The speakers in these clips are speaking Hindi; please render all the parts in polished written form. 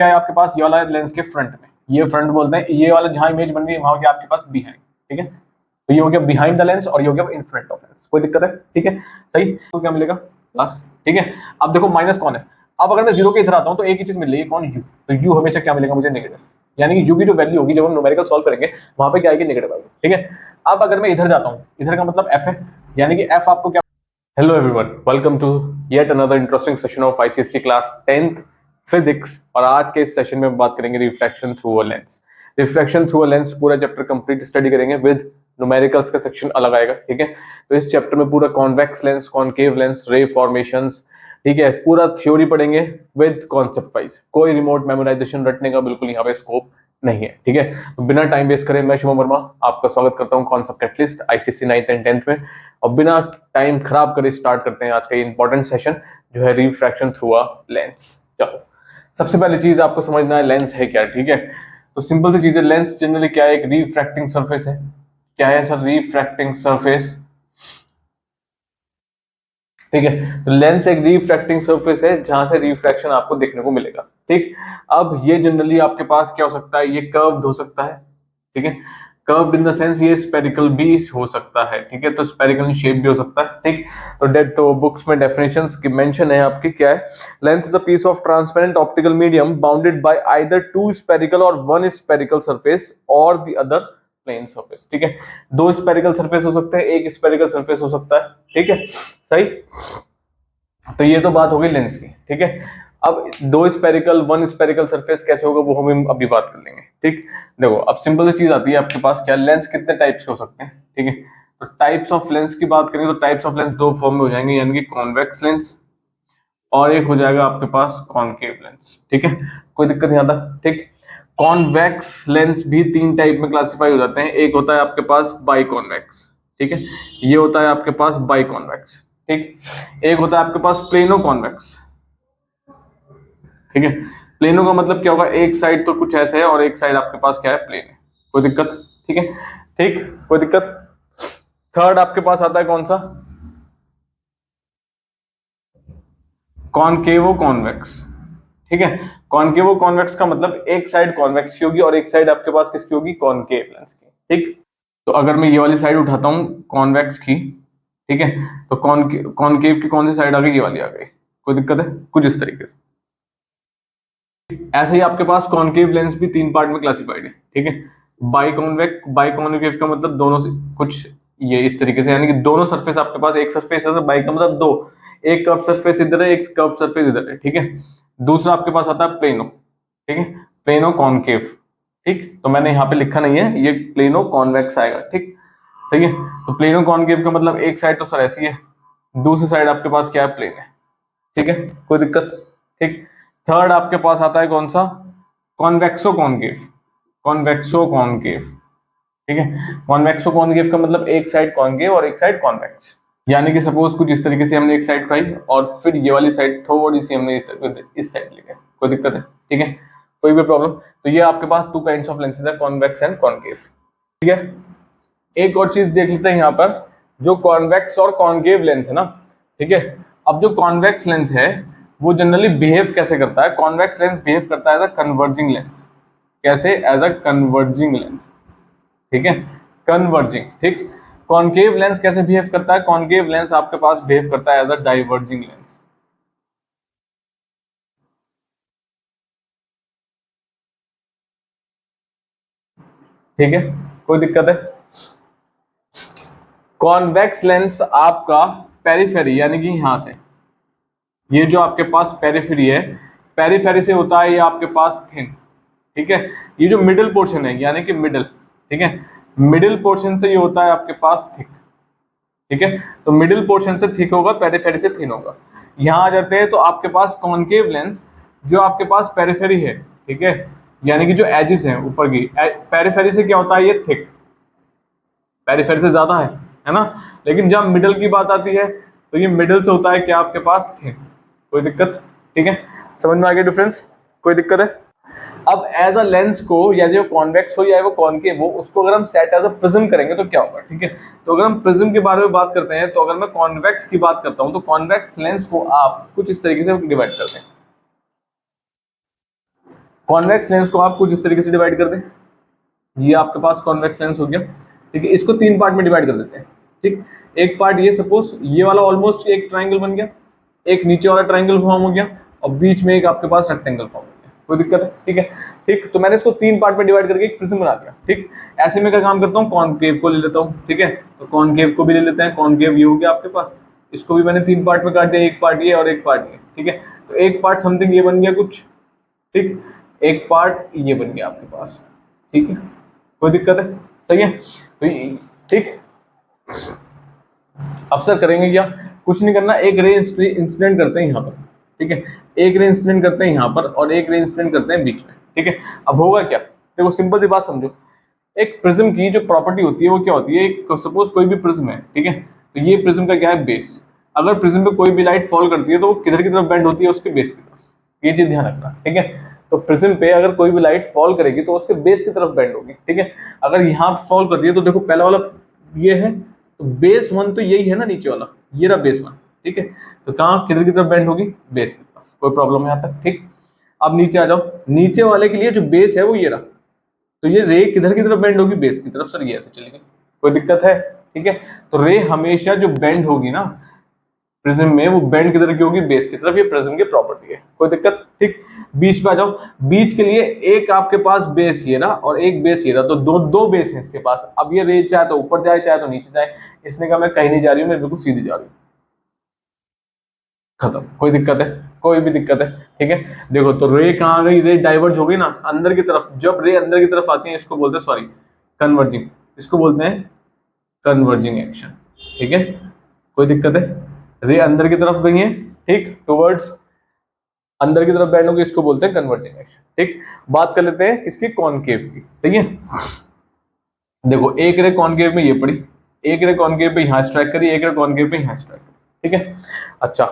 क्या है आपके पास, ये वाला लेंस के फ्रंट में, ये फ्रंट बोलते हैं, ये वाला जहां इमेज बन रही है वहां क्या आपके पास बिहाइंड, ठीक है। तो ये हो गया बिहाइंड द लेंस और ये हो गया इन फ्रंट ऑफ लेंस, कोई दिक्कत है, ठीक है सही। तो क्या मिलेगा प्लस, ठीक है। अब देखो माइनस कौन है, अब अगर मैं जीरो के इधर आता हूं तो एक ही चीज मिल रही है, कौन, यू। तो यू हमेशा क्या मिलेगा मुझे, नेगेटिव, यानी कि यू की जो वैल्यू होगी जब हम न्यूमेरिकल सॉल्व करेंगे वहां पे क्या आएगी, नेगेटिव आएगी, ठीक है। अब अगर मैं इधर जाता हूं, इधर का मतलब एफ है, यानी कि एफ आपको क्या। Hello everyone, welcome to yet another interesting session of ICSC class 10th physics. और आज के इस सेशन में बात करेंगे refraction through a lens. Refraction through a lens पूरा चैप्टर कंप्लीट स्टडी करेंगे, विद न्यूमेरिकल्स का सेक्शन अलग आएगा, ठीक है। तो इस चैप्टर में पूरा convex lens, concave lens, ray formations, ठीक है, पूरा थ्योरी पढ़ेंगे विद कॉन्सेप्ट वाइज। कोई रिमोट मेमोराइजेशन रटने का बिल्कुल यहाँ पे स्कोप नहीं है, ठीक है। तो बिना टाइम वेस्ट करें मैं शुभम वर्मा आपका स्वागत करता हूँ concept catalyst ICSC 9th and 10th में। और बिना टाइम खराब करे स्टार्ट करते हैं आज का इंपॉर्टेंट सेशन जो है रिफ्रैक्शन थ्रू अ लेंस। चलो, सबसे पहली चीज आपको समझना है लेंस है क्या, ठीक है। तो सिंपल सी चीज है, लेंस जनरली क्या है, एक रिफ्रैक्टिंग सरफेस है। क्या है सर, रिफ्रैक्टिंग सरफेस, ठीक है। तो लेंस एक रिफ्रैक्टिंग सरफेस है जहां से रिफ्रैक्शन आपको देखने को मिलेगा, ठीक। अब ये जनरली आपके पास क्या हो सकता है, ये कर्व्ड हो सकता है, ठीक है। कर्व्ड इन द सेंस ये स्पेरिकल भी हो सकता है, ठीक है। तो स्पेरिकल शेप भी हो सकता है, ठीक। तो डेट तो बुक्स में डेफिनेशंस की मेंशन है आपकी, क्या है, lens is a piece of transparent optical medium bounded by either two spherical और वन स्पेरिकल सरफेस और द अदर प्लेन सरफेस, ठीक है। दो स्पेरिकल सरफेस हो सकते हैं, एक स्पेरिकल सरफेस हो सकता है, ठीक है सही। तो ये तो बात हो गई लेंस की, ठीक है। अब दो स्पेरिकल वन स्पेरिकल सरफेस कैसे होगा वो हम अभी बात कर लेंगे, ठीक। देखो अब सिंपल सी चीज आती है आपके पास, क्या लेंस कितने टाइप्स के हो सकते हैं, ठीक है। तो टाइप्स ऑफ लेंस की बात करें तो टाइप्स ऑफ लेंस दो फॉर्म में हो जाएंगे, यानी कि कॉन्वेक्स लेंस और एक हो जाएगा आपके पास कॉनकेव लेंस, ठीक है। कोई दिक्कत नहीं आता, ठीक। कॉन्वेक्स लेंस भी तीन टाइप में क्लासिफाई हो जाते हैं, एक होता है आपके पास बाई कॉन्वेक्स, ठीक है। ये होता है आपके पास बाई कॉन्वेक्स, ठीक। एक होता है आपके पास प्लेनो कॉन्वेक्स, ठीक है। प्लेनो का मतलब क्या होगा, एक साइड तो कुछ ऐसे है और एक साइड आपके पास क्या है, प्लेन है, कोई दिक्कत, ठीक है, ठीक, कोई दिक्कत। थर्ड आपके पास आता है कौन सा, कॉनकेवो कॉन्वेक्स, ठीक है। कॉनकेवो कॉन्वेक्स का मतलब एक साइड कॉन्वेक्स की होगी और एक साइड आपके पास किसकी होगी, कॉनकेव लेंस की, ठीक। तो अगर मैं ये वाली साइड उठाता हूं कॉन्वेक्स की, ठीक है, तो कॉनकेव की कौन सी साइड आ गई, ये वाली आ गई, कोई दिक्कत है, कुछ इस तरीके से। ऐसे ही आपके पास कॉनकेव लेंस भी तीन पार्ट में क्लासिफाइड है, ठीक है। बाई कॉन्वेव का मतलब दोनों से कुछ ये इस तरीके से, यानी कि दोनों सरफेस आपके पास, एक सरफेस है, बाई का मतलब दो, एक कर्व सरफेस इधर है, एक कर्व सरफेस इधर है, ठीक है। दूसरा आपके पास आता है प्लेनो, ठीक है, प्लेनो कॉनकेव, ठीक। तो मैंने यहाँ पे लिखा नहीं है, ये प्लेनो कॉन्वेक्स आएगा, ठीक, सही है। तो प्लेनो कॉनकेव का मतलब एक साइड तो सर ऐसी है, दूसरी साइड आपके पास क्या है, प्लेन है, ठीक है, कोई दिक्कत, ठीक। थर्ड आपके पास आता है कौन सा, कॉन्वेक्सो कॉनकेव, कॉन्वेक्सो कॉनकेव, ठीक है। कॉन्वेक्सो कॉनकेव का मतलब एक साइड कॉनकेव और एक साइड कॉन्वेक्स, यानी कि सपोज कुछ इस तरीके से हमने एक साइड उठाई और फिर ये वाली साइड थोड़ी सी हमने इस साइड ले गए, कोई दिक्कत है, ठीक है, कोई भी प्रॉब्लम। तो ये आपके पास टू काइंड्स ऑफ लेंसेज है, कॉन्वेक्स एंड कॉनकेव, ठीक है। एक और चीज देख लेते हैं यहाँ पर, जो कॉन्वेक्स और कॉनकेव लेंस है ना, ठीक है। अब जो कॉन्वेक्स लेंस है वो जनरली बिहेव कैसे करता है, कॉन्वेक्स लेंस बिहेव करता है एज अ कन्वर्जिंग लेंस, कैसे, एज अ कन्वर्जिंग लेंस, ठीक है, कन्वर्जिंग, ठीक। कॉनकेव लेंस कैसे बिहेव करता है, कॉनकेव लेंस आपके पास बिहेव करता है एज अ डाइवर्जिंग लेंस, ठीक है, कोई दिक्कत है। कॉन्वेक्स लेंस आपका पेरिफेरी, यानी कि यहां से ये जो आपके पास पेरिफेरी है, पेरिफेरी से होता है ये आपके पास थिन, ठीक है। ये जो मिडिल पोर्शन है यानी कि मिडिल, ठीक है, मिडिल पोर्शन से ये होता है आपके पास थिक, ठीक है। तो मिडिल पोर्शन से थिक होगा, पेरिफेरी से थिन होगा। यहां आ जाते हैं तो आपके पास कॉनकेव लेंस, जो आपके पास पेरिफेरी है, ठीक है, यानी कि जो एजेस हैं ऊपर की, पेरिफेरी से क्या होता है, ये थिक, पेरिफेरी से ज्यादा है ना। लेकिन जब मिडिल की बात आती है तो ये मिडिल से होता है क्या आपके पास, थिन, कोई दिक्कत, ठीक है, समझ में आ गया डिफरेंस, कोई दिक्कत है। अब एज अ लेंस को, या जो कॉन्वेक्स हो या वो कॉनकेव हो, उसको अगर हम सेट एज अ प्रिज्म करेंगे तो क्या होगा, ठीक है। तो अगर हम प्रिज्म के बारे में बात करते हैं, तो अगर मैं कॉन्वेक्स की बात करता हूं तो कॉन्वेक्स लेंस को आप कुछ इस तरीके से डिवाइड करते हैं, कॉन्वेक्स लेंस को आप कुछ इस तरीके से डिवाइड कर दें, ये आपके पास कॉन्वेक्स लेंस हो गया, ठीक है। इसको 3 पार्ट में डिवाइड कर देते हैं, ठीक। एक पार्ट ये, सपोज ये वाला ऑलमोस्ट एक ट्राइंगल बन गया, एक नीचे वाला ट्राइंगल फॉर्म हो गया, और बीच में एक आपके पास रेक्टेंगल फॉर्म हो गया, कोई दिक्कत है, ठीक है। ठीक, तो मैंने इसको 3 पार्ट में डिवाइड करके एक प्रिज्म बना दिया, ठीक। ऐसे में क्या काम करता हूँ, कॉनकेव को ले लेता हूँ, ठीक है। तो कॉनकेव को भी ले लेते हैं, कॉनकेव ये हो गया आपके पास, इसको भी मैंने 3 पार्ट में काट दिया, एक पार्ट ये और एक पार्ट ये, ठीक है। तो एक पार्ट समथिंग ये बन गया कुछ, ठीक, एक पार्ट ये बन गया आपके पास, ठीक है, कोई दिक्कत है, सही है। तो ठीक, अब सर करेंगे क्या, कुछ नहीं करना, एक रे इंसिडेंट करते हैं यहाँ पर, ठीक है, एक रे इंसिडेंट करते हैं यहाँ पर और एक रे इंसिडेंट करते हैं बीच में, ठीक है। अब होगा क्या, देखो सिंपल सी बात समझो, एक प्रिज्म की जो प्रॉपर्टी होती है वो क्या होती है, एक सपोज कोई भी प्रिज्म है, ठीक है, तो ये प्रिज्म का क्या है, बेस। अगर प्रिज्म पे कोई भी लाइट फॉल करती है तो वो किधर की तरफ बेंड होती है, उसके बेस की तरफ, ये चीज ध्यान रखना, ठीक है। तो प्रिज्म पे अगर कोई भी लाइट फॉल करेगी तो उसके बेस की तरफ बेंड होगी, ठीक है। अगर यहाँ फॉल करती है तो देखो पहला वाला ये है, तो बेस 1 तो यही है ना, नीचे वाला ये रहा बेस 1, ठीक है। तो कहाँ किधर की तरफ बेंड होगी, बेस की तरफ, कोई प्रॉब्लम है यहाँ तक, ठीक। अब नीचे आ जाओ, नीचे वाले के लिए जो बेस है वो ये रहा, तो ये रे किधर की तरफ बेंड होगी, बेस की तरफ, सर ये ऐसे चलेगी, कोई दिक्कत है, ठीक है। तो रे हमेशा जो बेंड होगी ना प्रिज्म में, वो बेंड किधर की होगी, बेस की तरफ, ये प्रिज्म की प्रॉपर्टी है, कोई दिक्कत, ठीक। बीच पे आ जाओ, बीच के लिए एक आपके पास बेस ये रहा और एक बेस ये रहा, तो दो बेस है इसके पास। अब ये रे चाहे तो ऊपर जाए चाहे तो नीचे जाए, इसने कहा मैं कहीं नहीं जा रही हूँ, मैं बिल्कुल सीधी जा रही हूँ, खत्म, कोई दिक्कत है, कोई भी दिक्कत है, ठीक है। देखो तो रे कहाँ आ गई, रे डाइवर्ज हो गई ना अंदर की तरफ, जब रे अंदर की तरफ आती है इसको बोलते हैं, सॉरी कन्वर्जिंग, इसको बोलते हैं कन्वर्जिंग एक्शन, ठीक है, कोई दिक्कत है। रे अंदर की तरफ गई है, ठीक, टुवर्ड्स अंदर की तरफ बैंड होगी, इसको बोलते हैं कन्वर्जिंग एक्शन, ठीक। बात कर लेते हैं इसकी कॉनकेव की, सही है। देखो एक रे कॉनकेव में ये पड़ी, एक रे कॉनकेव पे यहां स्ट्राइक करी, एक रे कॉनकेव पे यहां स्ट्राइक करी, ठीक है। अच्छा,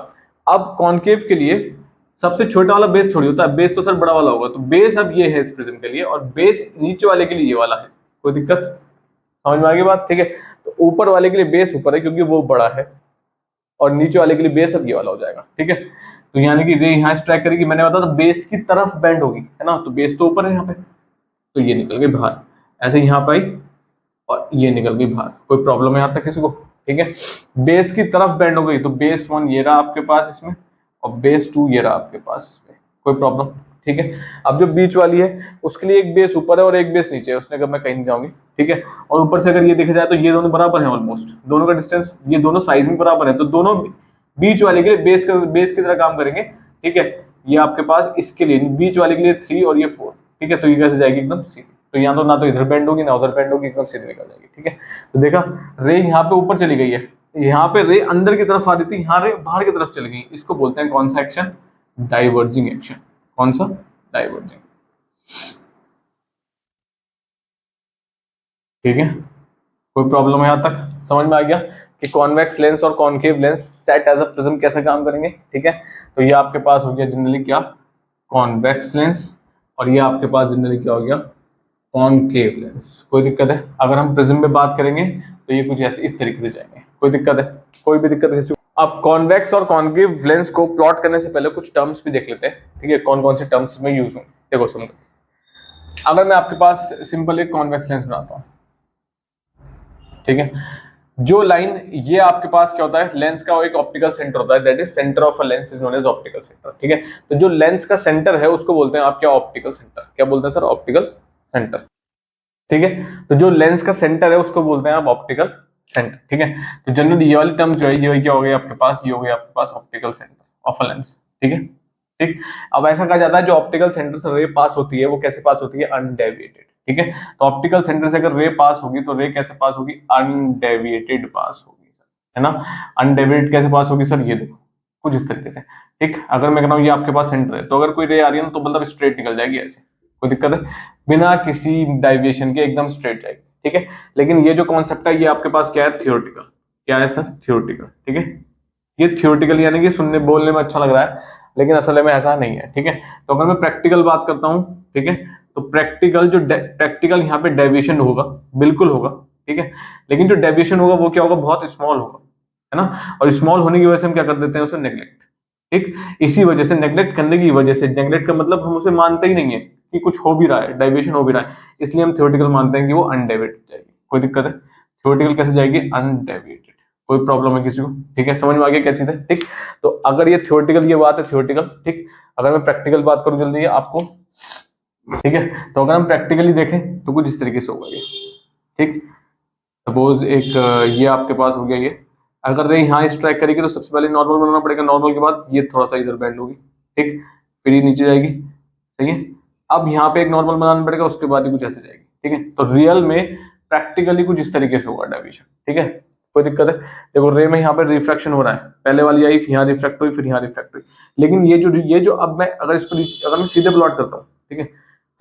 अब कॉनकेव के लिए सबसे छोटा वाला बेस थोड़ी होता है, बेस तो सर बड़ा वाला होगा, तो बेस अब ये है इस प्रिज्म के लिए, और बेस नीचे वाले के लिए ये वाला है, कोई दिक्कत, समझ में आ गई बात, ठीक है। तो ऊपर वाले के लिए बेस ऊपर है क्योंकि वो बड़ा है, और नीचे वाले के लिए बेस अब ये वाला हो जाएगा, ठीक है। तो यानी कि रे यहाँ स्ट्राइक करेगी, मैंने बताया था बेस की तरफ बेंड होगी, है ना, तो बेस तो ऊपर है यहाँ पे, तो ये निकल गई बाहर, ऐसे यहाँ पे आई और ये निकल गई बाहर, कोई प्रॉब्लम है यहाँ तक किसी को, ठीक है। बेस की तरफ बेंड हो गई, तो बेस 1 ये रहा आपके पास इसमें, और बेस 2 ये रहा आपके पास इसमें, कोई प्रॉब्लम, ठीक है। अब जो बीच वाली है उसके लिए एक बेस ऊपर है और एक बेस नीचे है, उसने कहा मैं कहीं नहीं जाऊंगी, ठीक है। और ऊपर से अगर ये देखा जाए तो ये दोनों बराबर है, ऑलमोस्ट दोनों का डिस्टेंस, ये दोनों साइज में बराबर है, तो दोनों बीच वाले के लिए बेस की तरह काम करेंगे, ठीक है। ये आपके पास इसके लिए बीच वाले के लिए 3 और ये 4, ठीक है। तो ये कैसे जाएगी, एकदम सीधी, तो यहाँ तो ना तो इधर बेंड होगी ना उधर बेंड होगी, एकदम सीधी निकल जाएगी, ठीक है। तो देखा रे यहाँ पे ऊपर चली गई है, यहाँ पे रे अंदर की तरफ आ रही थी, यहाँ रे बाहर की तरफ चली गई, इसको बोलते हैं कौन सा एक्शन, डाइवर्जिंग एक्शन, कौन सा, डाइवर्जिंग, ठीक है। कोई प्रॉब्लम है यहाँ तक, समझ में आ गया कि कॉन्वेक्स लेंस और concave lens set as a prism कैसे काम करेंगे, ठीक है। तो ये आपके पास हो गया जनरली क्या, कॉन्वेक्स लेंस, और ये आपके पास जनरली क्या हो गया, कॉनकेव लेंस, कोई दिक्कत है। अगर हम प्रिज्म पे बात करेंगे तो ये कुछ ऐसे इस तरीके से जाएंगे, कोई दिक्कत है, कोई भी दिक्कत है। अब कॉन्वेक्स और कॉनकेव लेंस को प्लॉट करने से पहले कुछ टर्म्स भी देख लेते हैं, ठीक है, कौन कौन से टर्म्स में यूज होंगे। देखो समझो, अगर मैं आपके पास सिंपल एक कॉन्वेक्स लेंस बनाता हूँ, ठीक है, जो लाइन ये आपके पास क्या होता है, लेंस का एक ऑप्टिकल सेंटर होता है, that is centre of a lens is known as optical centre, ठीक है। तो जो लेंस का सेंटर है उसको बोलते हैं आप क्या, ऑप्टिकल सेंटर, क्या बोलते हैं सर, ऑप्टिकल सेंटर, ठीक है। तो जो लेंस का सेंटर है उसको बोलते हैं आप ऑप्टिकल सेंटर, ठीक है। तो जनरली ये वाली टर्म जो है ये क्या हो गई आपके पास, ये हो गई आपके पास optical centre of a lens, ठीक है, ठीक। अब ऐसा कहा जाता है जो ऑप्टिकल सेंटर से रे पास होती है वो कैसे पास होती है, अनडेविएटेड, ठीक है। तो ऑप्टिकल सेंटर से अगर रे पास होगी तो रे कैसे पास होगी, अनडेविएटेड पास होगी सर, है ना। अनडेविएटेड कैसे पास होगी सर, ये देखो कुछ इस तरीके से, ठीक। अगर मैं कह रहा हूँ ये आपके पास सेंटर है, तो अगर कोई रे आ रही है ना तो मतलब स्ट्रेट निकल जाएगी ऐसे, कोई दिक्कत है, बिना किसी डाइविएशन के एकदम स्ट्रेट जाएगी, ठीक है। लेकिन ये जो कॉन्सेप्ट है ये आपके पास क्या है, थियोरेटिकल, क्या है सर, थियोरेटिकल, ठीक है। ये थियोरेटिकल यानी कि सुनने बोलने में अच्छा लग रहा है लेकिन असल में ऐसा नहीं है, ठीक है। तो अगर मैं प्रैक्टिकल बात करता हूँ, ठीक है, तो प्रैक्टिकल यहाँ पे डेविएशन होगा, बिल्कुल होगा, ठीक है। लेकिन जो डेविएशन होगा वो क्या होगा, बहुत स्मॉल होगा, है ना। और स्मॉल होने की वजह से हम क्या कर देते हैं, उसे नेग्लेक्ट, ठीक। इसी वजह से नेग्लेक्ट करने की वजह से, नेग्लेक्ट का मतलब हम उसे मानते ही नहीं है, कि कुछ हो भी रहा है, डेविएशन हो भी रहा है, इसलिए हम थ्योरेटिकल मानते हैं कि वो अनडेविएटेड जाएगी। कोई दिक्कत है? थ्योरेटिकल कैसे जाएगी? अनडेविएटेड। कोई प्रॉब्लम है किसी को? ठीक है, समझ में आ गया क्या चीज है? ठीक, तो अगर ये थ्योरेटिकल, ये बात है थ्योरेटिकल। ठीक, अगर मैं प्रैक्टिकल बात करूं जल्दी आपको, ठीक है, तो अगर हम प्रैक्टिकली देखें तो कुछ इस तरीके से होगा ये। ठीक, सपोज एक ये आपके पास हो गया ये, अगर रे यहाँ स्ट्राइक करेगी तो सबसे पहले नॉर्मल बनाना पड़ेगा, नॉर्मल के बाद ये थोड़ा सा इधर बेंड होगी। ठीक, फिर ये नीचे जाएगी। सही है, अब यहाँ पे एक नॉर्मल बनाना पड़ेगा, उसके बाद ही कुछ ऐसे जाएगी। ठीक है, तो रियल में प्रैक्टिकली कुछ इस तरीके से होगा डेविएशन। ठीक है, कोई दिक्कत है? देखो रे में यहाँ पे रिफ्रैक्शन हो रहा है, पहले वाली आई, यहाँ रिफ्रैक्ट हुई, फिर यहाँ रिफ्रैक्ट हुई, लेकिन ये जो अब मैं अगर इसको अगर मैं सीधे प्लॉट करता हूँ, ठीक है,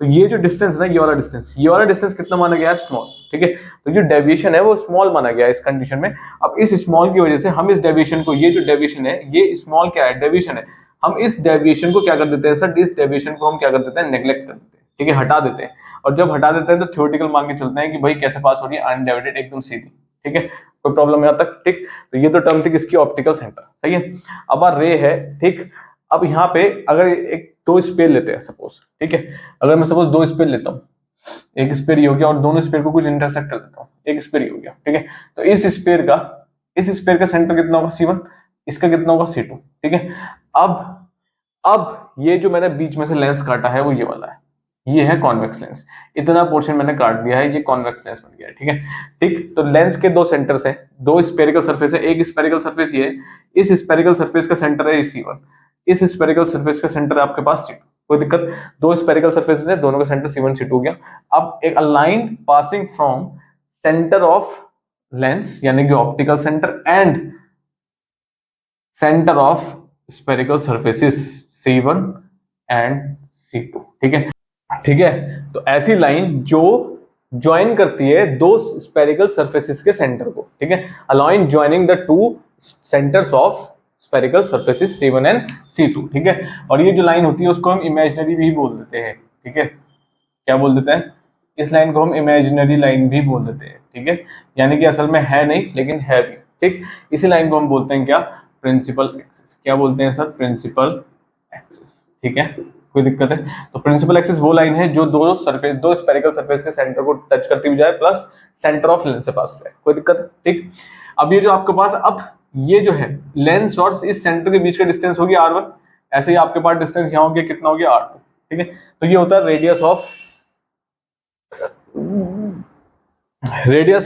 तो ये जो डिस्टेंस ना, ये वाला डिस्टेंस कितना माना गया है? स्मॉल। ठीक है, तो जो डेविएशन है वो स्मॉल माना गया है इस कंडीशन में। अब इस स्मॉल की वजह से हम इस डेविएशन को, ये जो डेविएशन है, ये स्मॉल क्या है? डेविएशन है। हम इस डेविएशन को क्या कर देते हैं सर? इस डेविएशन को हम क्या कर देते हैं? नेग्लेक्ट कर देते हैं। ठीक है, हटा देते हैं। और जब हटा देते हैं तो थ्योरेटिकल मान के चलते हैं कि भाई कैसे पास हो रही है? अनडेविएटेड, एकदम सीधी। ठीक है, कोई प्रॉब्लम यहाँ तक? ठीक, तो ये तो टर्म थी किसकी? Optical centre. सही है, अब रे है। ठीक, अब यहाँ पे अगर एक दो स्पेयर लेते हैं सपोज, ठीक है, अगर मैं सपोज दो स्पेयर लेता हूँ, एक स्पेयर हो गया और दोनों स्पेयर को कुछ इंटरसेक्ट कर देता हूँ, एक स्पेयर हो गया। ठीक है, तो इस स्पेयर का सेंटर कितना होगा? C1, इसका कितना होगा? C2। ठीक है, अब ये जो मैंने बीच में से लेंस काटा है वो ये वाला है, ये है कॉन्वेक्स लेंस। इतना पोर्शन मैंने काट दिया है, ये कॉन्वेक्स लेंस बन गया है। ठीक है, ठीक, तो लेंस के दो सेंटर्स हैं, दो स्फेरिकल सरफेस है, एक स्फेरिकल सरफेस ये है, इस स्फेरिकल सरफेस का सेंटर है C1, इस स्फेरिकल सरफेस का सेंटर है आपके पास C2। कोई दिक्कत? दो स्फेरिकल सरफेसेस है, दोनों का सेंटर C1 C2 हो गया। अब एक line passing from centre of lens यानी कि optical centre and centre of spherical surfaces C1 and C2। ठीक है, ठीक है, तो ऐसी लाइन जो ज्वाइन करती है दो स्फेरिकल सरफेसेस के सेंटर को। ठीक है, a line joining the two centres of spherical surfaces C1 and C2। ठीक है, और ये जो लाइन होती है उसको हम इमेजिनरी भी बोल देते हैं। ठीक है, क्या बोल देते हैं? इस लाइन को हम इमेजिनरी लाइन भी बोल देते हैं। ठीक है, यानी कि असल में है नहीं लेकिन है भी। ठीक, इसी लाइन को हम बोलते हैं क्या? Principal axis. क्या बोलते हैं सर? Principal axis. ठीक है, कोई दिक्कत है? तो प्रिंसिपल एक्सिस वो लाइन है जो दो स्फेरिकल सरफेस के सेंटर को टच करती हुई जाए प्लस सेंटर ऑफ लेंस से पास हो जाए। कोई दिक्कत है? ठीक, अब ये जो आपके पास, अब ये जो है लेंस और इस सेंटर के बीच का डिस्टेंस हो गया R1, ऐसे ही आपके पास डिस्टेंस यहाँ हो गया, कितना हो गया? R2। ठीक है, तो ये होता है radius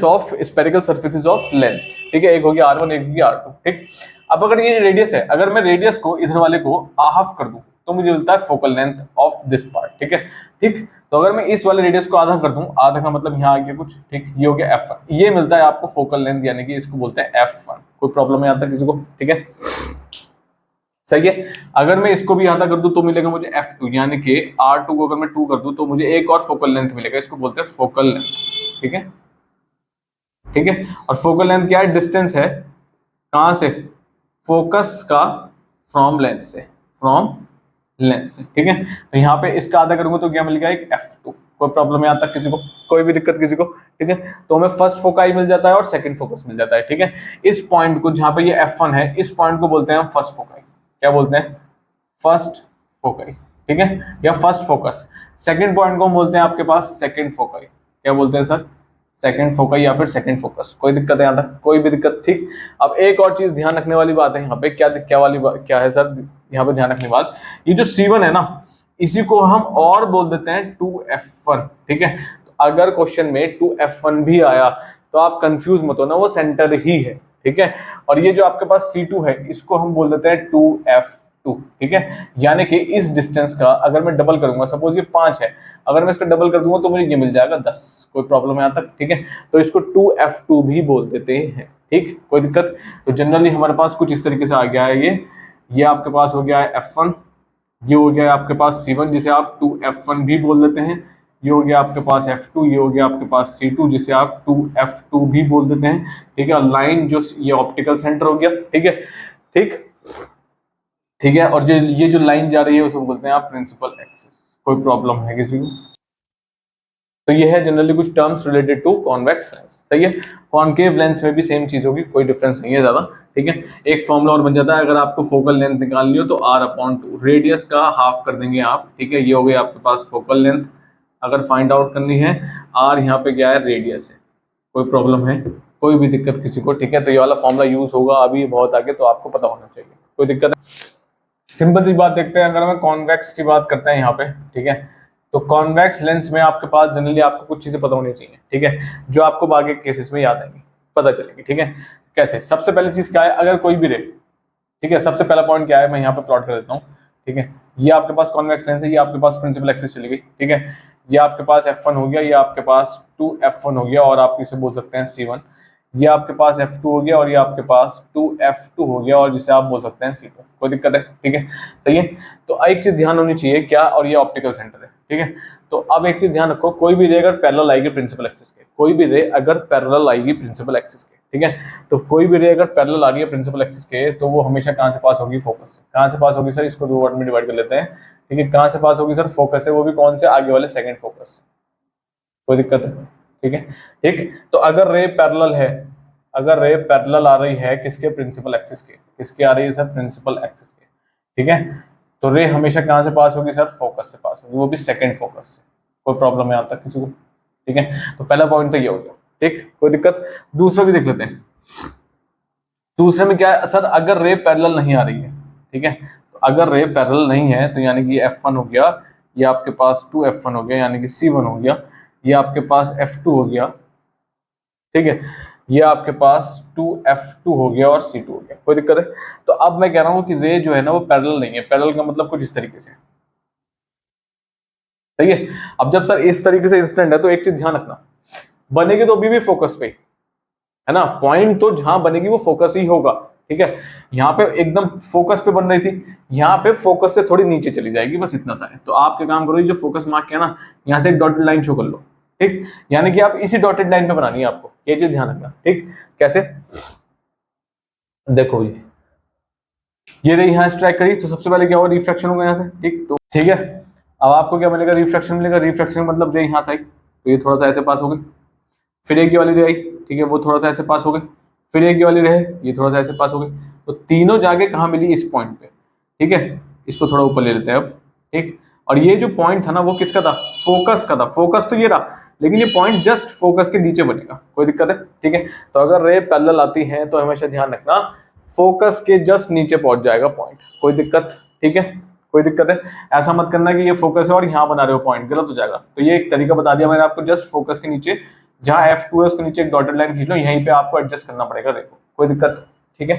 of spherical surfaces of lens. ठीक है, एक हो गया R1, एक हो गया R2। ठीक, अब अगर ये रेडियस है, अगर मैं रेडियस को इधर वाले को हाफ कर दूं तो मुझे मिलता है focal length of this part. ठीक है, ठीक, तो अगर मैं इस वाले रेडियस को आधा कर दूं, आधा का मतलब यहाँ आ गया कुछ। ठीक, ये हो गया F1, ये मिलता है आपको फोकल लेंथ, यानी कि इसको बोलते हैं F1। कोई प्रॉब्लम है यहाँ तक किसी को? ठीक है, सही है। अगर मैं इसको भी आधा कर दूं तो मिलेगा मुझे F2, यानी कि R2 को अगर मैं 2 कर दूं तो मुझे एक और फोकल लेंथ मिलेगा, इसको बोलते हैं फोकल लेंथ। ठीक है, ठीक है, और फोकल लेंथ क्या है? डिस्टेंस है कहां से? फोकस का फ्रॉम लेंस से, ठीक है, तो यहाँ पे इसका आधा करूंगा तो क्या मिलेगा? एक F2। कोई प्रॉब्लम यहाँ तक किसी को? कोई भी दिक्कत किसी को? ठीक है, तो हमें फर्स्ट फोकाई मिल जाता है और सेकंड फोकस मिल जाता है। ठीक है, इस पॉइंट को जहां पे ये F1 है, इस पॉइंट को बोलते हैं हम फर्स्ट फोकाई। क्या बोलते हैं? First foci. ठीक है, या फर्स्ट फोकस। सेकंड पॉइंट को हम बोलते हैं आपके पास सेकंड फोकाई। क्या बोलते हैं सर? सेकंड फोकाई या फिर सेकंड फोकस। कोई दिक्कत है यहाँ तक? कोई भी दिक्कत? ठीक, अब एक और चीज ध्यान रखने वाली बात है यहाँ पे, क्या है सर यहाँ पे ध्यान रखने बात? ये जो C1 है ना, इसी को हम और बोल देते हैं 2F1। ठीक है, तो अगर क्वेश्चन में 2F1 भी आया तो आप कंफ्यूज मत होना, वो सेंटर ही है। ठीक है, और ये जो आपके पास C2 है, इसको हम बोल देते हैं 2F2। ठीक है, यानी कि इस डिस्टेंस का अगर मैं डबल करूंगा, सपोज ये 5 है, अगर मैं इसका डबल कर दूंगा तो मुझे ये मिल जाएगा 10। कोई प्रॉब्लम है यहाँ तक? ठीक है, तो इसको 2F2 भी बोल देते हैं। ठीक, कोई दिक्कत? तो जनरली हमारे पास कुछ इस तरीके से आ गया है ये आपके पास हो गया है F1, ये हो गया आपके पास C1 जिसे आप 2F1 भी बोल देते हैं, ये हो गया आपके पास F2, ये हो गया आपके पास C2 जिसे आप 2F2 भी बोल देते हैं। ठीक है, और लाइन जो ये ऑप्टिकल सेंटर हो गया। ठीक है, ठीक, ठीक है, और ये जो लाइन जा रही है उसको बोलते हैं आप प्रिंसिपल एक्सिस। कोई प्रॉब्लम है किसी को? तो ये है जनरली कुछ terms related to convex lens. सही है। कॉनकेव लेंस में भी सेम चीज होगी, कोई डिफरेंस नहीं है ज्यादा, ठीक है। एक फॉर्मूला और बन जाता है, अगर आपको फोकल लेंथ निकालनी हो तो r/2, रेडियस का हाफ कर देंगे आप, ठीक है। ये हो गई आपके पास फोकल लेंथ। अगर फाइंड आउट करनी है, r यहाँ पे क्या है, रेडियस है। कोई प्रॉब्लम है, कोई भी दिक्कत किसी को, ठीक है। तो ये वाला फॉर्मूला यूज होगा अभी बहुत आगे, तो आपको पता होना चाहिए, कोई दिक्कत है। सिंपल सी बात देखते हैं, अगर हमें कॉन्वेक्स की बात करते हैं यहाँ पे, ठीक है। तो कॉन्वेक्स लेंस में आपके पास जनरली आपको कुछ चीजें पता होनी चाहिए, ठीक है, जो आपको बाकी केसेस में याद आएंगी, पता चलेगी, ठीक है। कैसे? सबसे पहली चीज क्या है, अगर कोई भी रे, ठीक है, सबसे पहला पॉइंट क्या है, मैं यहाँ पे प्लॉट कर देता हूँ, ठीक है। ये आपके पास कॉन्वेक्स लेंस है, ये आपके पास प्रिंसिपल एक्सिस चली गई, ठीक है। ये आपके पास f1 हो गया, ये आपके पास 2f1 हो गया, और आप इसे बोल सकते हैं c1। ये आपके पास f2 हो गया, और ये आपके पास 2f2 हो गया, और जिसे आप बोल सकते हैं c2। कोई दिक्कत है? ठीक है, सही है। तो एक चीज ध्यान होनी चाहिए क्या, और ये ऑप्टिकल सेंटर है, ठीक है। तो अब एक चीज ध्यान रखो, कोई भी रे अगर पैरेलल आएगी प्रिंसिपल एक्सिस के, कोई भी रे अगर पैरेलल आएगी प्रिंसिपल एक्सिस के, ठीक है। तो कोई भी रे अगर पैरेलल आ रही है प्रिंसिपल एक्सिस के, तो वो हमेशा कहाँ से पास होगी, फोकस से। कहाँ से पास होगी सर, इसको दो वर्ड में डिवाइड कर लेते हैं, ठीक है। कहाँ से पास होगी सर, फोकस से, वो भी कौन से, आगे वाले सेकंड फोकस। कोई दिक्कत है? ठीक है, ठीक। तो अगर रे पैरेलल है, अगर रे पैरेलल आ रही है किसके, प्रिंसिपल एक्सिस के, किसके आ रही है सर, प्रिंसिपल एक्सिस के, ठीक है। तो रे हमेशा कहाँ से पास होगी सर, फोकस से पास होगी, वो भी सेकंड फोकस से। कोई प्रॉब्लम है यहाँ तक किसी को? ठीक है, तो पहला पॉइंट तो ये हो गया, ठीक, कोई दिक्कत। दूसरा भी देख लेते हैं। दूसरे में क्या है सर, अगर रे पैरेलल नहीं आ रही है, ठीक है। तो अगर रे पैरेलल नहीं है तो यानी कि f1 हो गया, ये आपके पास 2f1 हो गया, यानी कि c1 हो गया, ये आपके पास f2 हो गया, ठीक है। ये आपके पास 2f2 हो गया, और c2 हो गया। कोई दिक्कत है? तो अब मैं कह रहा हूं कि रे जो है ना वो पैरेलल नहीं है। पैरेलल का मतलब कुछ इस तरीके से, सही है। अब जब सर इस तरीके से इंस्टेंट है, तो एक चीज ध्यान रखना, बनेगी तो अभी भी फोकस पे, है ना। पॉइंट तो जहां बनेगी वो फोकस ही होगा, ठीक है। यहाँ पे एकदम फोकस पे बन रही थी, यहाँ पे फोकस से थोड़ी नीचे चली जाएगी, बस इतना सा है। तो आप क्या काम करो, ये जो फोकस मार्क किया ना, यहाँ से एक डॉटेड लाइन शो कर लो, ठीक। यानी कि आप इसी डॉटेड लाइन पे बनानी है आपको, ये चीज ध्यान रखना, ठीक। कैसे? देखो ये रही यहाँ स्ट्राइक करी, तो सबसे पहले क्या होगा, रिफ्रैक्शन होगा यहाँ से, ठीक। तो ठीक है, अब आपको क्या मिलेगा, रिफ्रैक्शन मिलेगा। रिफ्रैक्शन मतलब रे यहाँ से आई, तो ये थोड़ा सा ऐसे पास हो गई। फिर एक ये वाली रे आई, ठीक है, वो थोड़ा सा ऐसे पास हो गई। फिर एक ये वाली रे है, ये थोड़ा सा ऐसे पास हो गई। तो तीनों जाके कहाँ मिली, इस पॉइंट पे, ठीक है। इसको थोड़ा ऊपर ले लेते हैं अब, ठीक। और ये जो पॉइंट था ना, वो किसका था, फोकस का था। फोकस तो ये रहा, लेकिन ये पॉइंट जस्ट फोकस के नीचे बनेगा। कोई दिक्कत है? ठीक है। तो अगर रे पैरेलल आती है तो हमेशा ध्यान रखना, फोकस के जस्ट नीचे पहुंच जाएगा पॉइंट। कोई दिक्कत? ठीक है, कोई दिक्कत है? ऐसा मत करना कि ये फोकस है और यहाँ बना रहे हो पॉइंट, गलत हो जाएगा। तो ये एक तरीका बता दिया मैंने आपको, जस्ट फोकस के नीचे जहाँ f2 है उसके नीचे एक डॉटेड लाइन खींच लो, यहीं पे आपको एडजस्ट करना पड़ेगा रे को। कोई दिक्कत? ठीक है,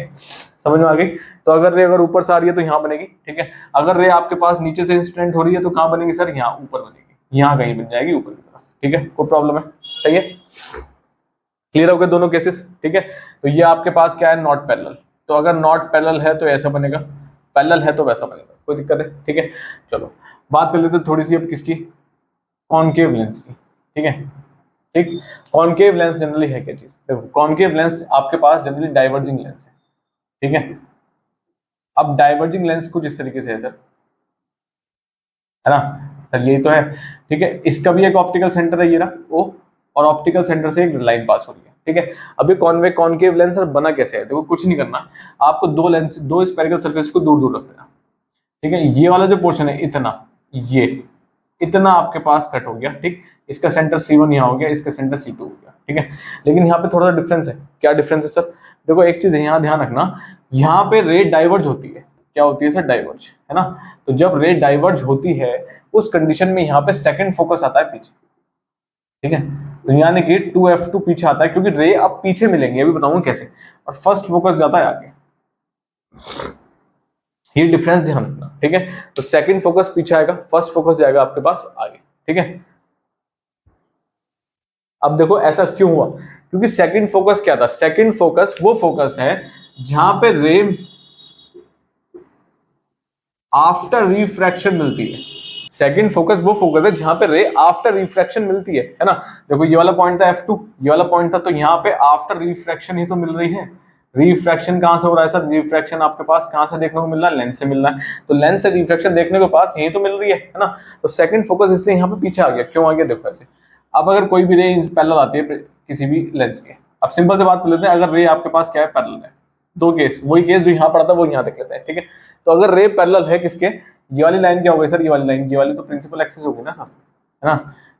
समझ में आ गई? तो अगर रे अगर ऊपर से आ रही है तो यहाँ बनेगी, ठीक है। अगर रे आपके पास नीचे से इंसिडेंट हो रही है तो कहाँ बनेगी सर, यहाँ ऊपर बनेगी, यहाँ कहीं बन जाएगी ऊपर की तरफ, ठीक है। कोई प्रॉब्लम है? सही है, क्लियर हो गए दोनों केसेस, ठीक है। तो ये आपके पास क्या है, नॉट पैरेलल। तो अगर नॉट पैरेलल है तो ऐसा बनेगा, पैरेलल है तो वैसा बनेगा। कोई दिक्कत है? ठीक है, चलो बात कर लेते हैं थोड़ी सी अब किसकी, कॉनकेव लेंस की, ठीक है। ठीक, कॉनकेव लेंस जनरली है क्या चीज, देखो कॉनकेव लेंस आपके पास जनरली डाइवर्जिंग लेंस है, ठीक है। अब डाइवर्जिंग लेंस कुछ इस तरीके से है सर, है ना सर, यही तो है, ठीक है। इसका भी एक ऑप्टिकल सेंटर है, ये रहा ओ, और ऑप्टिकल सेंटर से एक लाइन पास हो रही है, ठीक है। अभी कॉनकेव लेंस बना कैसे है, देखो कुछ नहीं करना, आपको दो लेंस, दो स्फेरिकल सरफेस को दूर दूर रख देना, ठीक है। ये वाला जो पोर्शन है इतना, ये इतना आपके पास कट हो गया, ठीक। इसका सेंटर C1 यहाँ हो गया, इसका सेंटर C2 हो गया, ठीक है। लेकिन यहाँ पे थोड़ा सा डिफरेंस है। क्या डिफरेंस है सर? देखो एक चीज है, यहाँ ध्यान रखना, यहाँ पे रे डाइवर्ज होती है। क्या होती है सर? डाइवर्ज, है ना। तो जब रे डाइवर्ज होती है उस कंडीशन में यहाँ पे सेकंड फोकस आता है पीछे, ठीक है। तो यानी कि 2f2 पीछे आता है, क्योंकि रे अब पीछे मिलेंगे, अभी बताऊंगा कैसे, और फर्स्ट फोकस जाता है आगे। ये डिफरेंस ध्यान रखना, ठीक है। तो सेकंड फोकस पीछे आएगा, फर्स्ट फोकस जाएगा आपके पास आगे, ठीक है। अब देखो ऐसा क्यों हुआ, क्योंकि सेकंड फोकस क्या था, सेकंड फोकस वो फोकस है जहां पे रे आफ्टर रिफ्रैक्शन मिलती है। सेकंड फोकस वो फोकस है जहां पे रे आफ्टर रिफ्रैक्शन मिलती है ना। देखो ये वाला पॉइंट था f2, ये वाला पॉइंट था, तो यहाँ पे आफ्टर रिफ्रैक्शन ही तो मिल रही है। रिफ्रैक्शन कहां से हो रहा है सर? रिफ्रैक्शन आपके पास कहां से देखने को मिल रहा है? लेंस से मिल रहा है। तो लेंस से रिफ्रैक्शन देखने के पास यही तो मिल रही है ना। तो सेकंड फोकस इसलिए यहाँ पे पीछे आ गया। क्यों आ गया? देखो ऐसे, अब अगर कोई भी रे पैरेलल आती है किसी भी लेंस के, अब सिंपल से बात कर लेते हैं, अगर रे आपके पास क्या है, पैरेलल है, दो केस, वही केस जो यहाँ पड़ा था वो यहाँ देख लेते हैं, ठीक है। तो अगर रे पैरेलल है किसके, ये वाली लाइन क्या हो गई सर, ये वाली लाइन, ये वाली तो प्रिंसिपल एक्सिस होगी ना सर, है ना।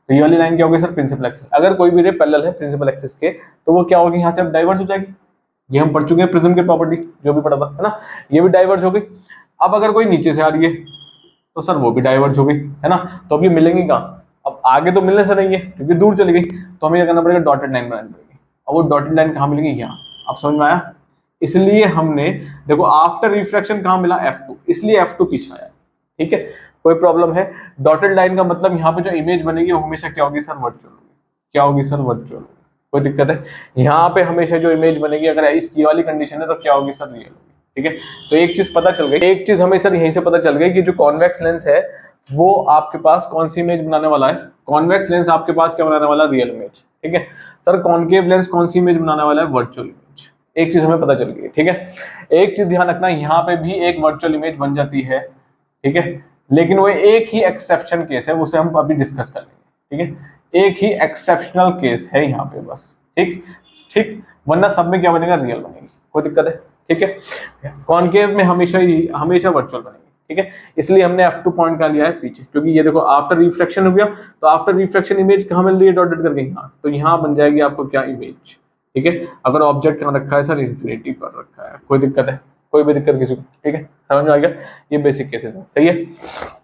तो ये वाली लाइन क्या होगी सर, प्रिंसिपल एक्सिस। अगर कोई भी रे पैरेलल है प्रिंसिपल एक्सिस के, तो वो क्या होगी, यहाँ से अब डाइवर्ज हो जाएगी। ये हम पढ़ चुके हैं प्रिज्म की प्रॉपर्टी, जो भी पढ़ा था, है ना। ये भी डाइवर्ज हो गई। अब अगर कोई नीचे से आ रही है तो सर वो भी डाइवर्ज हो गई, है ना। तो अब ये मिलेंगी कहाँ, अब आगे तो मिलने से नहीं है क्योंकि दूर चली गई, तो हमें क्या करना पड़ेगा, डॉटेड लाइन बनानी पड़ेगी। और वो डॉटेड लाइन कहाँ मिलेगी, यहाँ। अब समझ में आया। इसलिए हमने देखो आफ्टर रिफ्रैक्शन कहाँ मिला, F2, इसलिए F2 पीछे आया, ठीक है। कोई प्रॉब्लम है, डॉटेड लाइन का मतलब यहाँ पे जो इमेज बनेगी वो हमेशा क्या होगी सर, वर्चुअल होगी। क्या होगी सर, वर्चुअल होगी। कोई दिक्कत है, यहाँ पे हमेशा जो इमेज बनेगी अगर इस ये वाली कंडीशन है तो क्या होगी सर, रियल होगी, ठीक है। तो एक चीज पता चल गई, एक चीज हमें सर यहीं से पता चल गई कि जो कॉन्वेक्स लेंस है वो आपके पास कौन सी इमेज बनाने वाला है, कॉन्वेक्स लेंस आपके पास क्या बनाने वाला है, रियल इमेज, ठीक है। सर कॉन्केव लेंस कौन सी इमेज बनाने वाला है, वर्चुअल इमेज। एक चीज हमें पता चल गई, ठीक है। एक चीज ध्यान रखना, यहाँ पे भी एक वर्चुअल इमेज बन जाती है, ठीक है, लेकिन वो एक ही एक्सेप्शन केस है, उसे हम अभी डिस्कस कर लेंगे, ठीक है। एक ही एक्सेप्शनल केस है यहाँ पे बस, ठीक ठीक, वरना सब में क्या बनेगा, रियल बनेगी, कोई दिक्कत है, ठीक है। कॉन्केव में हमेशा वर्चुअल बनेगी, ठीक है। इसलिए हमने F2 पॉइंट का लिया है पीछे, क्योंकि ये देखो आफ्टर रिफ्रैक्शन हो गया, तो आफ्टर रिफ्रैक्शन इमेज कहाँ मिल रही है, डॉटेड करके यहाँ, तो यहाँ बन जाएगी आपको क्या, इमेज, ठीक है। अगर ऑब्जेक्ट कहाँ रखा है सर, इन्फिनिटी पर रखा है, कोई दिक्कत है, कोई भी दिक्कत किसी को, ठीक है, समझ में आ गया। ये बेसिक केसेस है, सही है।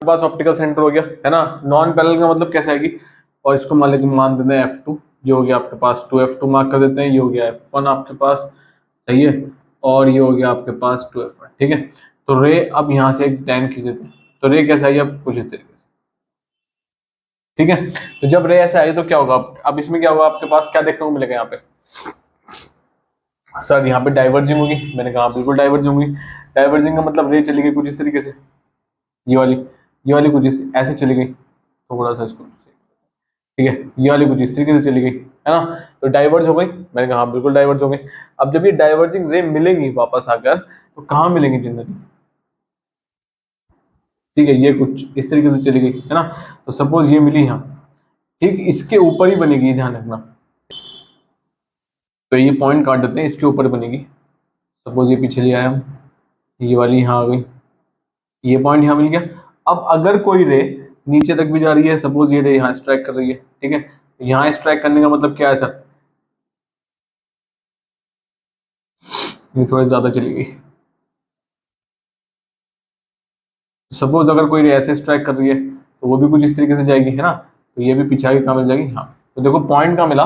पास ऑप्टिकल सेंटर हो गया, है ना। नॉन पैरेलल का मतलब कैसे आएगी, और इसको मान देते हैं F2, ये हो गया आपके पास 2F2 मार्क कर देते हैं, ये हो गया F1 आपके पास, सही है, और ये हो गया आपके पास 2F1, ठीक है। तो रे अब यहाँ से एक लाइन खींच देते हैं, तो रे कैसे आई, अब कुछ इस तरीके से, ठीक है। तो जब रे ऐसे आई तो क्या होगा, अब इसमें क्या होगा, आपके पास क्या देखने को मिलेगा यहाँ पे, सर यहाँ पे डाइवर्जिंग होगी, मैंने कहा बिल्कुल डाइवर्जिंग होगी। डाइवर्जिंग का मतलब रे चली गई कुछ इस तरीके से, ये वाली कुछ ऐसे चली गई, थोड़ा सा इसको, ठीक है, ये वाली कुछ इस तरीके से चली गई, है ना। तो डाइवर्ज हो गई, मैंने कहा बिल्कुल डाइवर्ज हो गई। अब जब ये डाइवर्जिंग रे मिलेंगी वापस आकर, तो कहाँ मिलेंगी जनरली, ठीक है, ये कुछ इस तरीके से चली गई, है ना। तो सपोज ये मिली यहाँ, ठीक, इसके ऊपर ही बनेगी, ध्यान रखना। तो ये पॉइंट काट देते हैं, इसके ऊपर बनेगी, सपोज ये पीछे ले आया हम, ये वाली यहाँ आ गई, ये पॉइंट यहाँ मिल गया। अब अगर कोई रे नीचे तक भी जा रही है, सपोज ये रे यहाँ स्ट्राइक कर रही है, ठीक है, यहाँ स्ट्राइक करने का मतलब क्या है सर, ये थोड़ी ज्यादा चली गई। सपोज अगर कोई रे ऐसे स्ट्राइक कर रही है तो वो भी कुछ इस तरीके से जाएगी, है ना। तो ये भी पीछे आगे कहाँ मिल जाएगी, हाँ। तो देखो पॉइंट कहाँ मिला,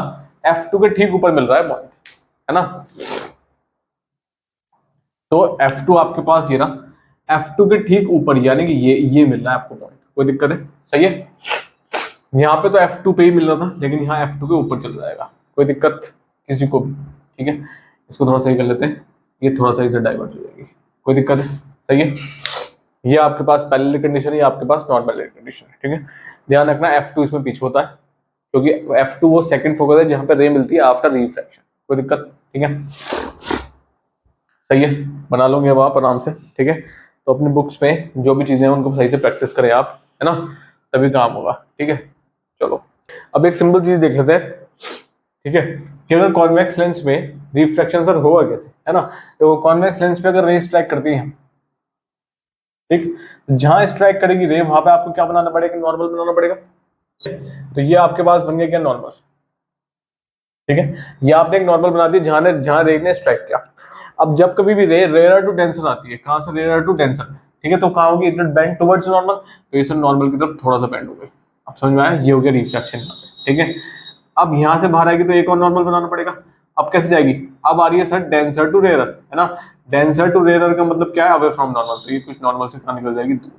F2 के ठीक ऊपर मिल रहा है पॉइंट, है ना। तो F2 आपके पास ये रहा, F2 के ठीक ऊपर, यानी कि ये मिल रहा है आपको पॉइंट, कोई दिक्कत है, सही है। यहाँ पे तो F2 पे ही मिल रहा था, लेकिन यहाँ F2 के ऊपर चल जाएगा, कोई दिक्कत किसी को भी, ठीक है। इसको थोड़ा सही कर लेते हैं, ये थोड़ा सा इधर डाइवर्ट हो जाएगी, कोई दिक्कत है, सही है। ये आपके पास पैरेलल कंडीशन है, ये आपके पास नॉन पैरेलल कंडीशन है, ठीक है। ध्यान रखना F2 इसमें पीछे होता है, क्योंकि F2 वो सेकंड फोकस है जहां पे रे मिलती है आफ्टर रिफ्रैक्शन, कोई दिक्कत, ठीक है, सही है। बना लोगे अब आप आराम से, ठीक है। तो अपनी बुक्स में जो भी चीजें हैं उनको सही से प्रैक्टिस करें आप, है ना, तभी काम होगा, ठीक है। चलो अब एक सिंपल चीज देख लेते हैं, ठीक है, कि अगर कॉन्वेक्स लेंस में रिफ्रैक्शन सर होगा कैसे, है ना। तो कॉन्वेक्स लेंस पे अगर रे स्ट्राइक करती है, ठीक, जहां स्ट्राइक करेगी रे वहां पे आपको क्या बनाना पड़ेगा, नॉर्मल बनाना पड़ेगा। तो ये आपके पास बन गया क्या, नॉर्मल, ठीक है। ये आपने एक नॉर्मल बना दिया जहां रे ने स्ट्राइक किया। अब जब कभी भी रे रेयर टू डेंसर आती है, कहां से, रेयर टू डेंसर, ठीक है, तो कहां होगी, इट बेंड टुवर्ड्स नॉर्मल, तो ये सर नॉर्मल की तरफ थोड़ा सा बेंड हो गई। अब समझ में आया, ये हो गया रिफ्रैक्शन, ठीक है। अब यहां से बाहर आएगी तो एक और नॉर्मल बनाना पड़ेगा। अब कैसे जाएगी, अब आ रही है सर डेंसर टू रेयर, है ना। डेंसर टू रेयर का मतलब क्या है, अवे फ्रॉम नॉर्मल, तो ये कुछ नॉर्मल से कहां निकल जाएगी, दूर।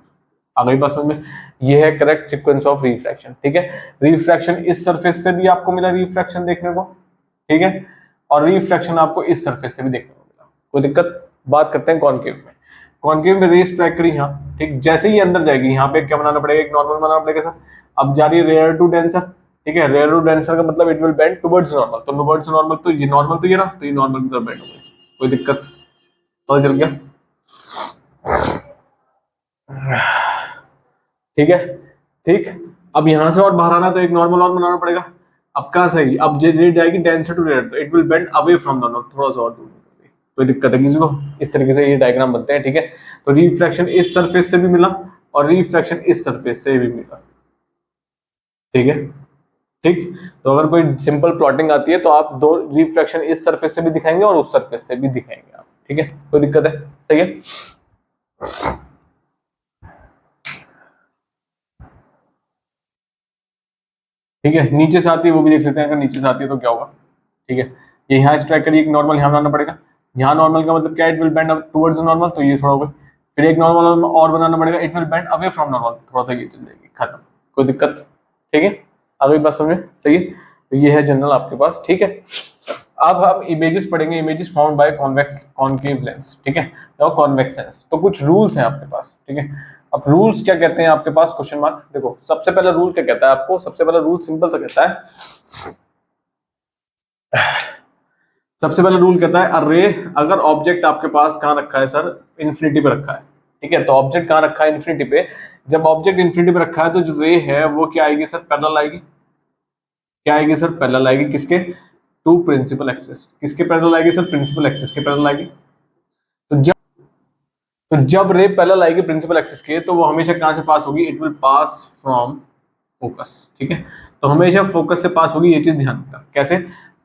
आ गई बात समझ में, ये है करेक्ट सीक्वेंस ऑफ रिफ्रैक्शन, ठीक है। रिफ्रैक्शन इस सरफेस से भी आपको मिला रिफ्रैक्शन देखने को, ठीक है, और रिफ्रैक्शन आपको इस सरफेस से भी देखने को मिला, कोई दिक्कत। बात करते हैं कॉन्केव में। कॉन्केव में रे स्ट्राइक करी यहाँ, ठीक, जैसे ही अंदर जाएगी यहाँ पे क्या बनाना पड़ेगा, एक नॉर्मल बनाना पड़ेगा सर। अब जा रही है रेयर टू डेंसर, ठीक है, रेयर टू डेंसर का मतलब it will bend towards normal, तो टुवर्ड्स नॉर्मल, तो ये नॉर्मल तो ये रहा, तो ये नॉर्मल की तरफ बेंड हो गई, कोई दिक्कत, पता चल गया, ठीक है, ठीक। अब यहाँ से और बाहर आना तो एक नॉर्मल और बनाना पड़ेगा। अब कहाँ सही, अब रे जाएगी डेंसर टू रेयर, तो it will bend away from the north, थोड़ा सा और दूर। कोई दिक्कत है किसी को? इस तरीके से ये डायग्राम बनते हैं, ठीक है। तो रिफ्लेक्शन इस सरफेस से भी मिला और रिफ्लेक्शन इस सरफेस से भी मिला, ठीक है। ठीक, तो अगर कोई सिंपल प्लॉटिंग आती है तो आप दो रिफ्लेक्शन इस सरफेस से भी दिखाएंगे और उस सरफेस से भी दिखाएंगे आप, ठीक है। कोई दिक्कत है? सही है। ठीक है, नीचे से आती है वो भी देख लेते हैं, अगर नीचे से आती है तो क्या होगा, ठीक है। ये यहाँ स्ट्राइक करिए, एक नॉर्मल यहाँ बनाना पड़ेगा। यहाँ नॉर्मल का मतलब क्या, it will bend up towards normal, तो ये थोड़ा होगा। फिर एक नॉर्मल और बनाना पड़ेगा, it will bend away from normal, थोड़ा सा ये चल जाएगी, खत्म। कोई दिक्कत? ठीक है, अगली बात समझे? सही है। तो ये है जनरल आपके पास, ठीक है। अब हम इमेजेस पढ़ेंगे, images found by convex concave lens, ठीक है, और कॉन्वेक्स लेंस। तो कुछ रूल्स हैं आपके पास, ठीक है। अब रूल्स क्या कहते हैं आपके पास, क्वेश्चन मार्क। देखो सबसे पहला रूल क्या कहता है आपको, सबसे पहला रूल सिंपल सा कहता है, सबसे पहला रूल कहता है अरे अगर ऑब्जेक्ट आपके पास कहाँ रखा है सर, इन्फिनिटी पे रखा है, ठीक है। तो ऑब्जेक्ट कहाँ रखा है, इन्फिनिटी पे। जब ऑब्जेक्ट इन्फिनिटी पे रखा है तो जो रे है वो क्या आएगी सर, पैरेलल आएगी। क्या आएगी सर, पैरेलल आएगी। किसके? To principal axis. किसके पैरेलल आएगी सर, प्रिंसिपल एक्सिस के पैरेलल आएगी। तो जब रे पैरेलल आएगी प्रिंसिपल एक्सिस के, तो वो हमेशा कहां से पास होगी, it will pass from focus, ठीक है। तो हमेशा फोकस से पास होगी, ये चीज ध्यान रखना। कैसे?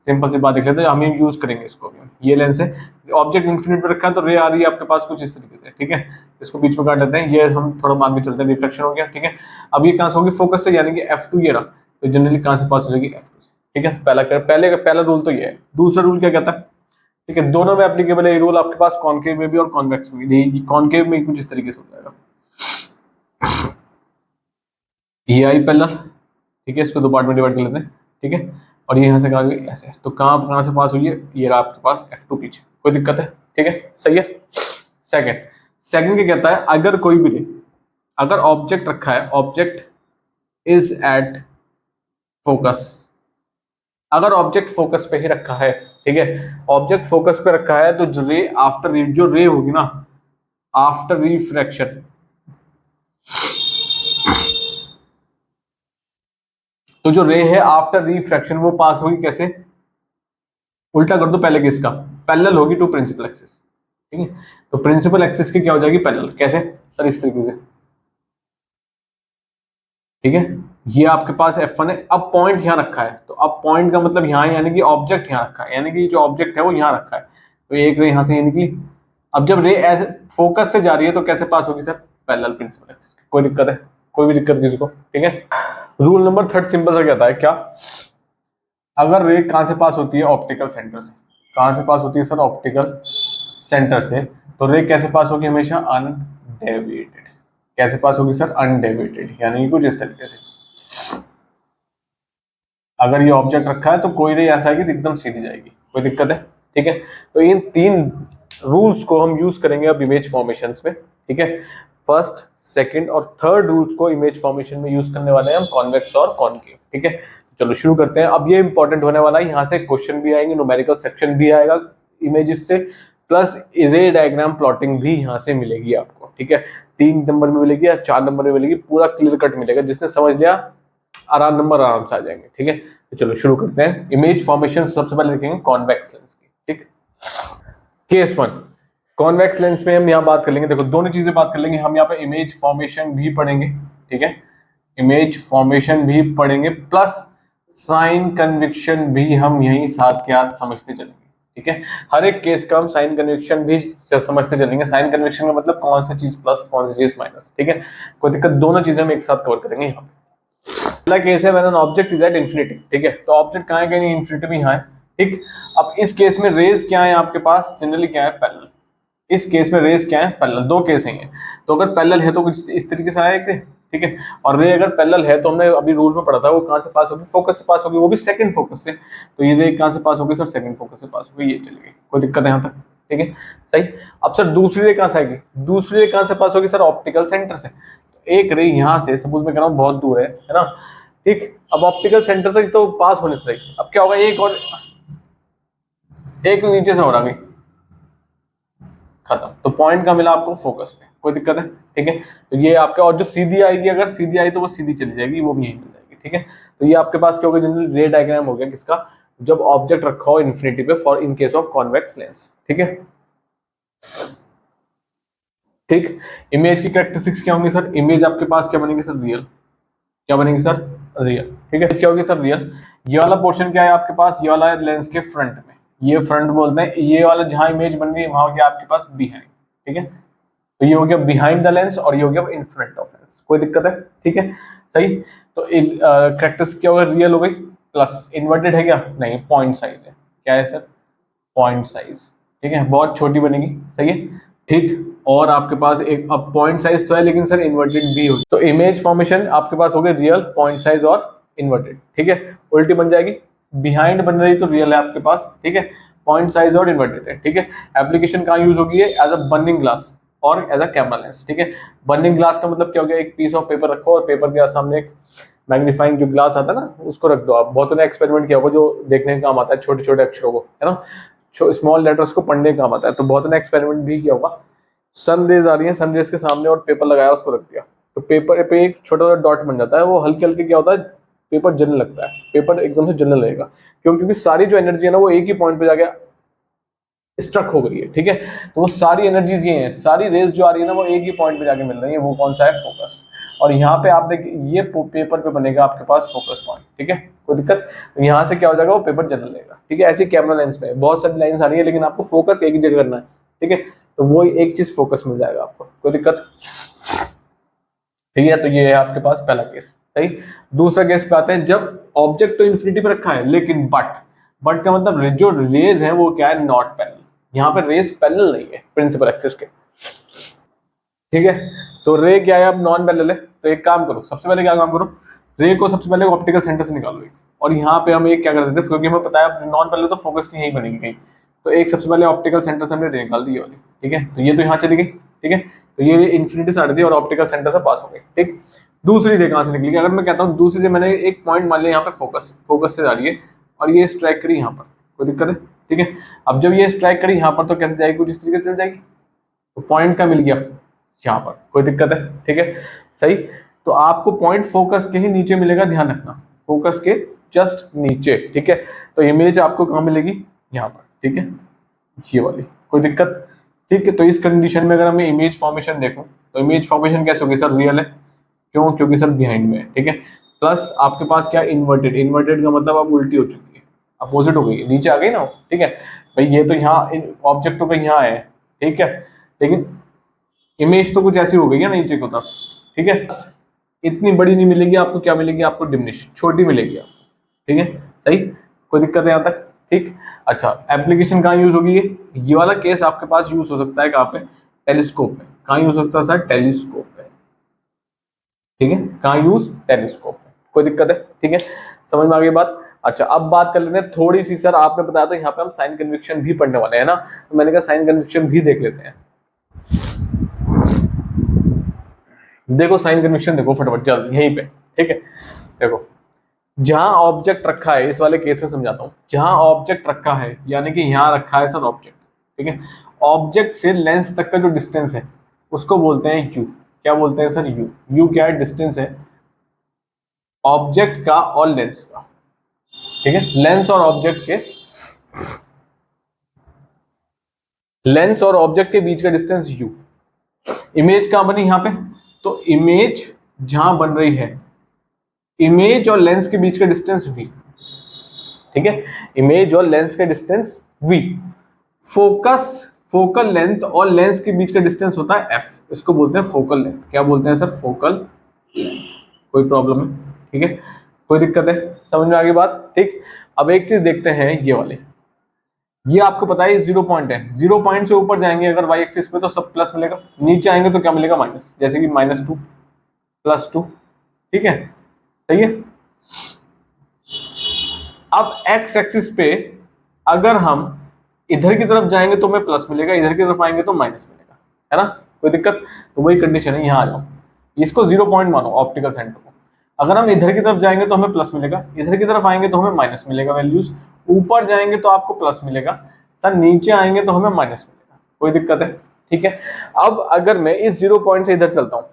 सिंपल सी बात देख लेते हैं, हम यूज करेंगे इसको भी। ये लेंस है, ऑब्जेक्ट इन्फिनिट पे रखा है तो रे आ रही है आपके पास कुछ इस तरीके से, ठीक है। इसको बीच में काट लेते हैं, ये हम थोड़ा मान के चलते हैं, रिफ्लेक्शन हो गया, ठीक है। अब ये कहां से होगी, फोकस से, यानी कि F2 ये रहा, तो जनरली कहां से पास हो जाएगी, F2 से, ठीक है। पहला रूल तो ये है। दूसरा रूल क्या कहता है, ठीक है, दोनों में एप्लीकेबल है ये रूल आपके पास, कॉनकेव में भी और कॉन्वेक्स में भी। कॉनकेव में कुछ इस तरीके से हो जाएगा, ये आई पैरेलल, ठीक है, इसको दो पार्ट में डिवाइड कर लेते हैं, ठीक है। और ये यहाँ से कहा गया ऐसे, तो कहाँ से पास हुई है, ये रहा आपके पास F2 पीछे। कोई दिक्कत है? ठीक है, सही है। सेकंड सेकंड क्या कहता है, अगर कोई भी रे, अगर ऑब्जेक्ट रखा है, ऑब्जेक्ट इज एट फोकस, अगर ऑब्जेक्ट फोकस पे ही रखा है, ठीक है, ऑब्जेक्ट फोकस पे रखा है, तो जो रे होगी ना आफ्टर रिफ्रैक्शन, तो जो रे है आफ्टर रिफ्रैक्शन वो पास होगी कैसे, उल्टा कर दो पहले केस का, पैरेलल होगी टू प्रिंसिपल एक्सिस, ठीक है। तो प्रिंसिपल एक्सिस की क्या हो जाएगी, पैरेलल। कैसे सर, इस तरीके से, ठीक है। ये आपके पास F1 है, अब पॉइंट यहां रखा है, तो अब पॉइंट का मतलब यहाँ है, यानी कि ऑब्जेक्ट यहां रखा है, यानी कि जो ऑब्जेक्ट है वो यहां रखा है, तो एक रे यहां से ये निकली। अब जब रे एज फोकस से जा रही है तो कैसे पास होगी सर, पैरेलल प्रिंसिपल एक्सिस। कोई दिक्कत है? कोई भी दिक्कत किसी को? ठीक है। रूल नंबर थर्ड सिंपल सा कहता है क्या, अगर रे कहां से पास होती है, ऑप्टिकल सेंटर से। कहां से पास होती है सर, ऑप्टिकल सेंटर से। तो रे कैसे पास होगी, हमेशा अनडेविएटेड। कैसे पास होगी सर, अनडेविएटेड, यानी कुछ इस तरीके से। अगर ये ऑब्जेक्ट रखा है तो कोई रे ऐसा आएगी एकदम सीधी जाएगी। कोई दिक्कत है? ठीक है। तो इन तीन रूल्स को हम यूज करेंगे अब इमेज फॉर्मेशंस में, ठीक है। फर्स्ट, सेकंड और थर्ड रूल्स को इमेज फॉर्मेशन में यूज करने वाले हैं हम, कॉन्वेक्स और कॉनकेव, ठीक है। चलो शुरू करते हैं। अब ये इंपॉर्टेंट होने वाला है, यहाँ से क्वेश्चन भी आएंगे, न्यूमेरिकल सेक्शन भी आएगा इमेजेस से, प्लस रे डायग्राम प्लॉटिंग भी यहाँ से मिलेगी आपको, ठीक है। 3 नंबर में मिलेगी या 4 नंबर में मिलेगी, पूरा क्लियर कट मिलेगा। जिसने समझ लिया नंबर आराम से आ जाएंगे, ठीक है। तो चलो शुरू करते हैं। इमेज फॉर्मेशन सबसे पहले देखेंगे कॉन्वेक्स लेंस की, ठीक। केस 1, कॉन्वेक्स लेंस में हम यहाँ बात कर लेंगे, देखो दोनों चीजें बात कर लेंगे हम यहाँ पे, इमेज फॉर्मेशन भी पढ़ेंगे, ठीक है, इमेज फॉर्मेशन भी पढ़ेंगे, प्लस साइन कन्विक्शन भी हम यही साथ के साथ समझते चलेंगे, ठीक है। हर एक केस का हम साइन कन्विक्शन भी समझते चलेंगे। साइन कन्विक्शन का मतलब कौन सी चीज प्लस कौन सी चीज माइनस, ठीक है। कोई दिक्कत, दोनों चीजें हम एक साथ कवर करेंगे यहाँ पे। पहला केस है when an object is at infinity, ठीक है। तो ऑब्जेक्ट कहाँ है, कहीं इंफिनिटी में यहाँ है, ठीक। अब इस केस में रेज क्या है आपके पास, जनरली क्या है, पैरेलल। इस केस में रेज क्या है, पैरेलल। दो केस हैं, तो अगर पैरेलल है तो कुछ इस तरीके से आएगा, ठीक है। और रे अगर पैरेलल है तो हमने अभी रूल में पढ़ा था, वो कहाँ से पास होगी, फोकस से पास होगी, वो भी सेकंड फोकस से। तो ये रे कहाँ से पास होगी सर, सेकंड फोकस से पास होगी, ये चलेगी। कोई दिक्कत है यहाँ तक, ठीक है, सही। अब सर दूसरी रे कहाँ से आएगी, दूसरी रे कहाँ से पास होगी सर, ऑप्टिकल सेंटर से। एक रे यहाँ से सपोज मैं कह रहा हूँ बहुत दूर है ना, ठीक। अब ऑप्टिकल सेंटर से तो पास होने से रही, अब क्या होगा, एक नीचे से हो रहा गई, खत्म। तो पॉइंट का मिला आपको फोकस पे, कोई दिक्कत है, ठीक है। तो ये आपका, और जो सीधी आएगी, अगर सीधी आई तो वो सीधी चली जाएगी, वो भी यहीं मिल जाएगी, ठीक है। तो ये आपके पास क्या होगा, जनरल रे डायग्राम हो गया किसका, जब ऑब्जेक्ट रखा हो इन्फिनिटी पे for in case of convex lens, ठीक है। ठीक, इमेज की कैरेक्टरिस्टिक्स क्या होंगी सर, इमेज आपके पास क्या बनेगी सर, रियल, क्या बनेगी सर, रियल, ठीक है। क्या होगी सर, रियल। ये वाला पोर्शन क्या है आपके पास, ये वाला लेंस के फ्रंट में, ये फ्रंट बोलते हैं, ये वाला जहां इमेज बन रही है वहां हो गया आपके पास बिहाइंड, ठीक है। तो ये हो गया बिहाइंड द लेंस और ये हो गया इन फ्रंट ऑफ लेंस, कोई दिक्कत है, ठीक है, सही। तो कैरेक्टरिस्टिक क्या होगा, रियल हो गई, प्लस इन्वर्टेड है क्या, नहीं, पॉइंट साइज है, क्या है सर, पॉइंट साइज, ठीक है, बहुत छोटी बनेगी, सही है, ठीक। और आपके पास एक, अब पॉइंट साइज तो है लेकिन सर इन्वर्टेड भी हो, तो इमेज फॉर्मेशन आपके पास हो गए रियल, पॉइंट साइज और इन्वर्टेड, ठीक है। उल्टी बन जाएगी, बिहाइंड बन रही तो रियल है आपके पास, ठीक है, पॉइंट साइज और इन्वर्टेड है, ठीक है। एप्लीकेशन कहाँ यूज होगी, एज अ बर्निंग ग्लास और एज अ कैमरा लेंस, ठीक है। बर्निंग ग्लास का मतलब क्या हो गया, एक पीस ऑफ पेपर रखो और पेपर के सामने एक मैग्नीफाइंग जो ग्लास आता है ना उसको रख दो आप। बहुतों ने एक्सपेरिमेंट किया होगा, जो देखने का काम आता है, छोटे छोटे अक्षरों को, है ना, स्मॉल लेटर्स को पढ़ने का काम आता है, तो बहुतों ने एक्सपेरिमेंट भी किया होगा। सन रेज आ रही है, सन रेज के सामने और पेपर लगाया, उसको रख दिया, तो पेपर पे एक छोटा सा डॉट बन जाता है, वो हल्के हल्के क्या होता है, पेपर जलने लगता है, पेपर एकदम से जलने लगेगा, क्यों, क्योंकि सारी जो एनर्जी है ना वो एक ही पॉइंट पे जाके स्ट्रक हो गई है, ठीक है। तो वो सारी एनर्जीज ये हैं, सारी रेज जो आ रही है ना वो एक ही पॉइंट पे जाके मिल रही है, वो कौन सा है, फोकस। और यहाँ पे आप देखिए, ये पेपर पे बनेगा आपके पास फोकस पॉइंट, ठीक है, कोई दिक्कत। तो यहाँ से क्या हो जाएगा, वो पेपर जलने लगेगा, ठीक है। ऐसी कैमरा लेंस में बहुत सारी लाइन्स आ रही है, लेकिन आपको फोकस एक ही जगह करना है, ठीक है, तो वो एक चीज फोकस मिल जाएगा आपको, कोई दिक्कत, ठीक है। तो ये है आपके पास पहला केस, सही। दूसरा केस पे आते हैं, जब ऑब्जेक्ट तो इन्फिनिटी पे रखा है, लेकिन बट का मतलब जो रेज है वो क्या है, नॉट पैरेलल, यहाँ पे रेज पैरेलल नहीं है प्रिंसिपल एक्सिस के, ठीक है। तो रे क्या है, अब नॉन पैरेलल है, तो एक काम करो, सबसे पहले क्या काम करो, रे को सबसे पहले ऑप्टिकल सेंटर से निकालो एक, और यहाँ पे हम एक क्या कर देते हैं, क्योंकि हमें पता है नॉन पैरेलल तो फोकस की यहीं बनेगी कहीं, तो एक सबसे पहले ऑप्टिकल सेंटर से हमने रे निकाल दी वाली, ठीक है। तो ये तो यहाँ चली गई, ठीक है, तो ये इन्फिनिटी से हट दी और ऑप्टिकल सेंटर से पास हो गई, ठीक। दूसरी रे कहाँ से निकली, अगर मैं कहता हूँ दूसरी रे, मैंने एक पॉइंट मान लिया यहाँ पे फोकस से जा रही है और ये स्ट्राइक करी यहाँ पर, कोई दिक्कत है, ठीक है। अब जब ये स्ट्राइक करी यहाँ पर तो कैसे जाएगी, कुछ इस तरीके से चल जाएगी, तो पॉइंट का मिल गया यहाँ पर, कोई दिक्कत है, ठीक है, सही। तो आपको पॉइंट फोकस के ही नीचे मिलेगा, ध्यान रखना, फोकस के जस्ट नीचे, ठीक है। तो इमेज आपको कहाँ मिलेगी, यहाँ पर, ठीक है, ये वाली, कोई दिक्कत, ठीक है। तो इस कंडीशन में अगर हमें इमेज फॉर्मेशन देखूं, तो इमेज फॉर्मेशन कैसे होगी सर, रियल है, क्यों, क्योंकि सर बिहाइंड में है, ठीक है। प्लस आपके पास क्या, इन्वर्टेड, इन्वर्टेड का मतलब अब उल्टी हो चुकी है, अपोजिट हो गई, नीचे आ गई ना, ठीक है भाई। ये तो यहाँ ऑब्जेक्ट तो कहीं यहाँ है, ठीक है, लेकिन इमेज तो कुछ ऐसी हो गई है नीचे की तरफ, ठीक है। इतनी बड़ी नहीं मिलेगी आपको, क्या मिलेगी आपको, डिमिनिश, छोटी मिलेगी आपको, ठीक है, सही, कोई दिक्कत है यहाँ तक, ठीक। अच्छा, एप्लीकेशन कहाँ यूज होगी, ये वाला केस आपके पास यूज हो सकता है कहाँ पे, टेलीस्कोप में, कहाँ यूज हो सकता है सर, टेलीस्कोप पे, ठीक है, कहाँ यूज, टेलीस्कोप में, कोई दिक्कत है, ठीक है, समझ में आ गई बात। अच्छा, अब बात कर लेते हैं थोड़ी सी, सर आपने बताया था यहाँ पे हम साइन कन्वेक्शन भी पढ़ने वाले हैं ना, तो मैंने कहा साइन कन्वेक्शन भी देख लेते हैं। देखो साइन कन्वेक्शन देखो फटाफट जल्द यहीं पे, ठीक है। देखो, जहां ऑब्जेक्ट रखा है, इस वाले केस में समझाता हूं, जहां ऑब्जेक्ट रखा है यानी कि यहां रखा है सर ऑब्जेक्ट, ठीक है। ऑब्जेक्ट से लेंस तक का जो डिस्टेंस है उसको बोलते हैं यू, क्या बोलते हैं सर, यू। यू क्या है, डिस्टेंस है ऑब्जेक्ट का और लेंस का, ठीक है, लेंस और ऑब्जेक्ट के, लेंस और ऑब्जेक्ट के बीच का डिस्टेंस यू। इमेज कहां बनी, यहां पे, तो इमेज जहां बन रही है, इमेज और लेंस के बीच का डिस्टेंस v, ठीक है, इमेज और लेंस का distance v। Focus, focal length और लेंस के बीच का डिस्टेंस होता है f, इसको बोलते हैं फोकल लेंथ, क्या बोलते हैं सर, फोकल लेंथ। कोई प्रॉब्लम है, ठीक है, कोई दिक्कत है, समझ में आ गई बात, ठीक। अब एक चीज देखते हैं, ये वाले, ये आपको पता है 0 पॉइंट है, 0 पॉइंट से ऊपर जाएंगे अगर y एक्सिस पे तो सब प्लस मिलेगा, नीचे आएंगे तो क्या मिलेगा, माइनस, जैसे कि -2 +2, ठीक है, सही है। अब x एक्सिस पे अगर हम इधर की तरफ जाएंगे तो हमें प्लस मिलेगा, इधर की तरफ आएंगे तो माइनस मिलेगा, है ना, कोई दिक्कत। तो वही कंडीशन है, यहाँ आ जाओ, इसको 0 पॉइंट मानो ऑप्टिकल सेंटर को। अगर हम इधर की तरफ जाएंगे तो हमें प्लस मिलेगा, इधर की तरफ आएंगे तो हमें माइनस मिलेगा वैल्यूज, ऊपर जाएंगे तो आपको प्लस मिलेगा सर, नीचे आएंगे तो हमें माइनस मिलेगा, कोई दिक्कत है, ठीक है। अब अगर मैं इस 0 पॉइंट से इधर चलता हूं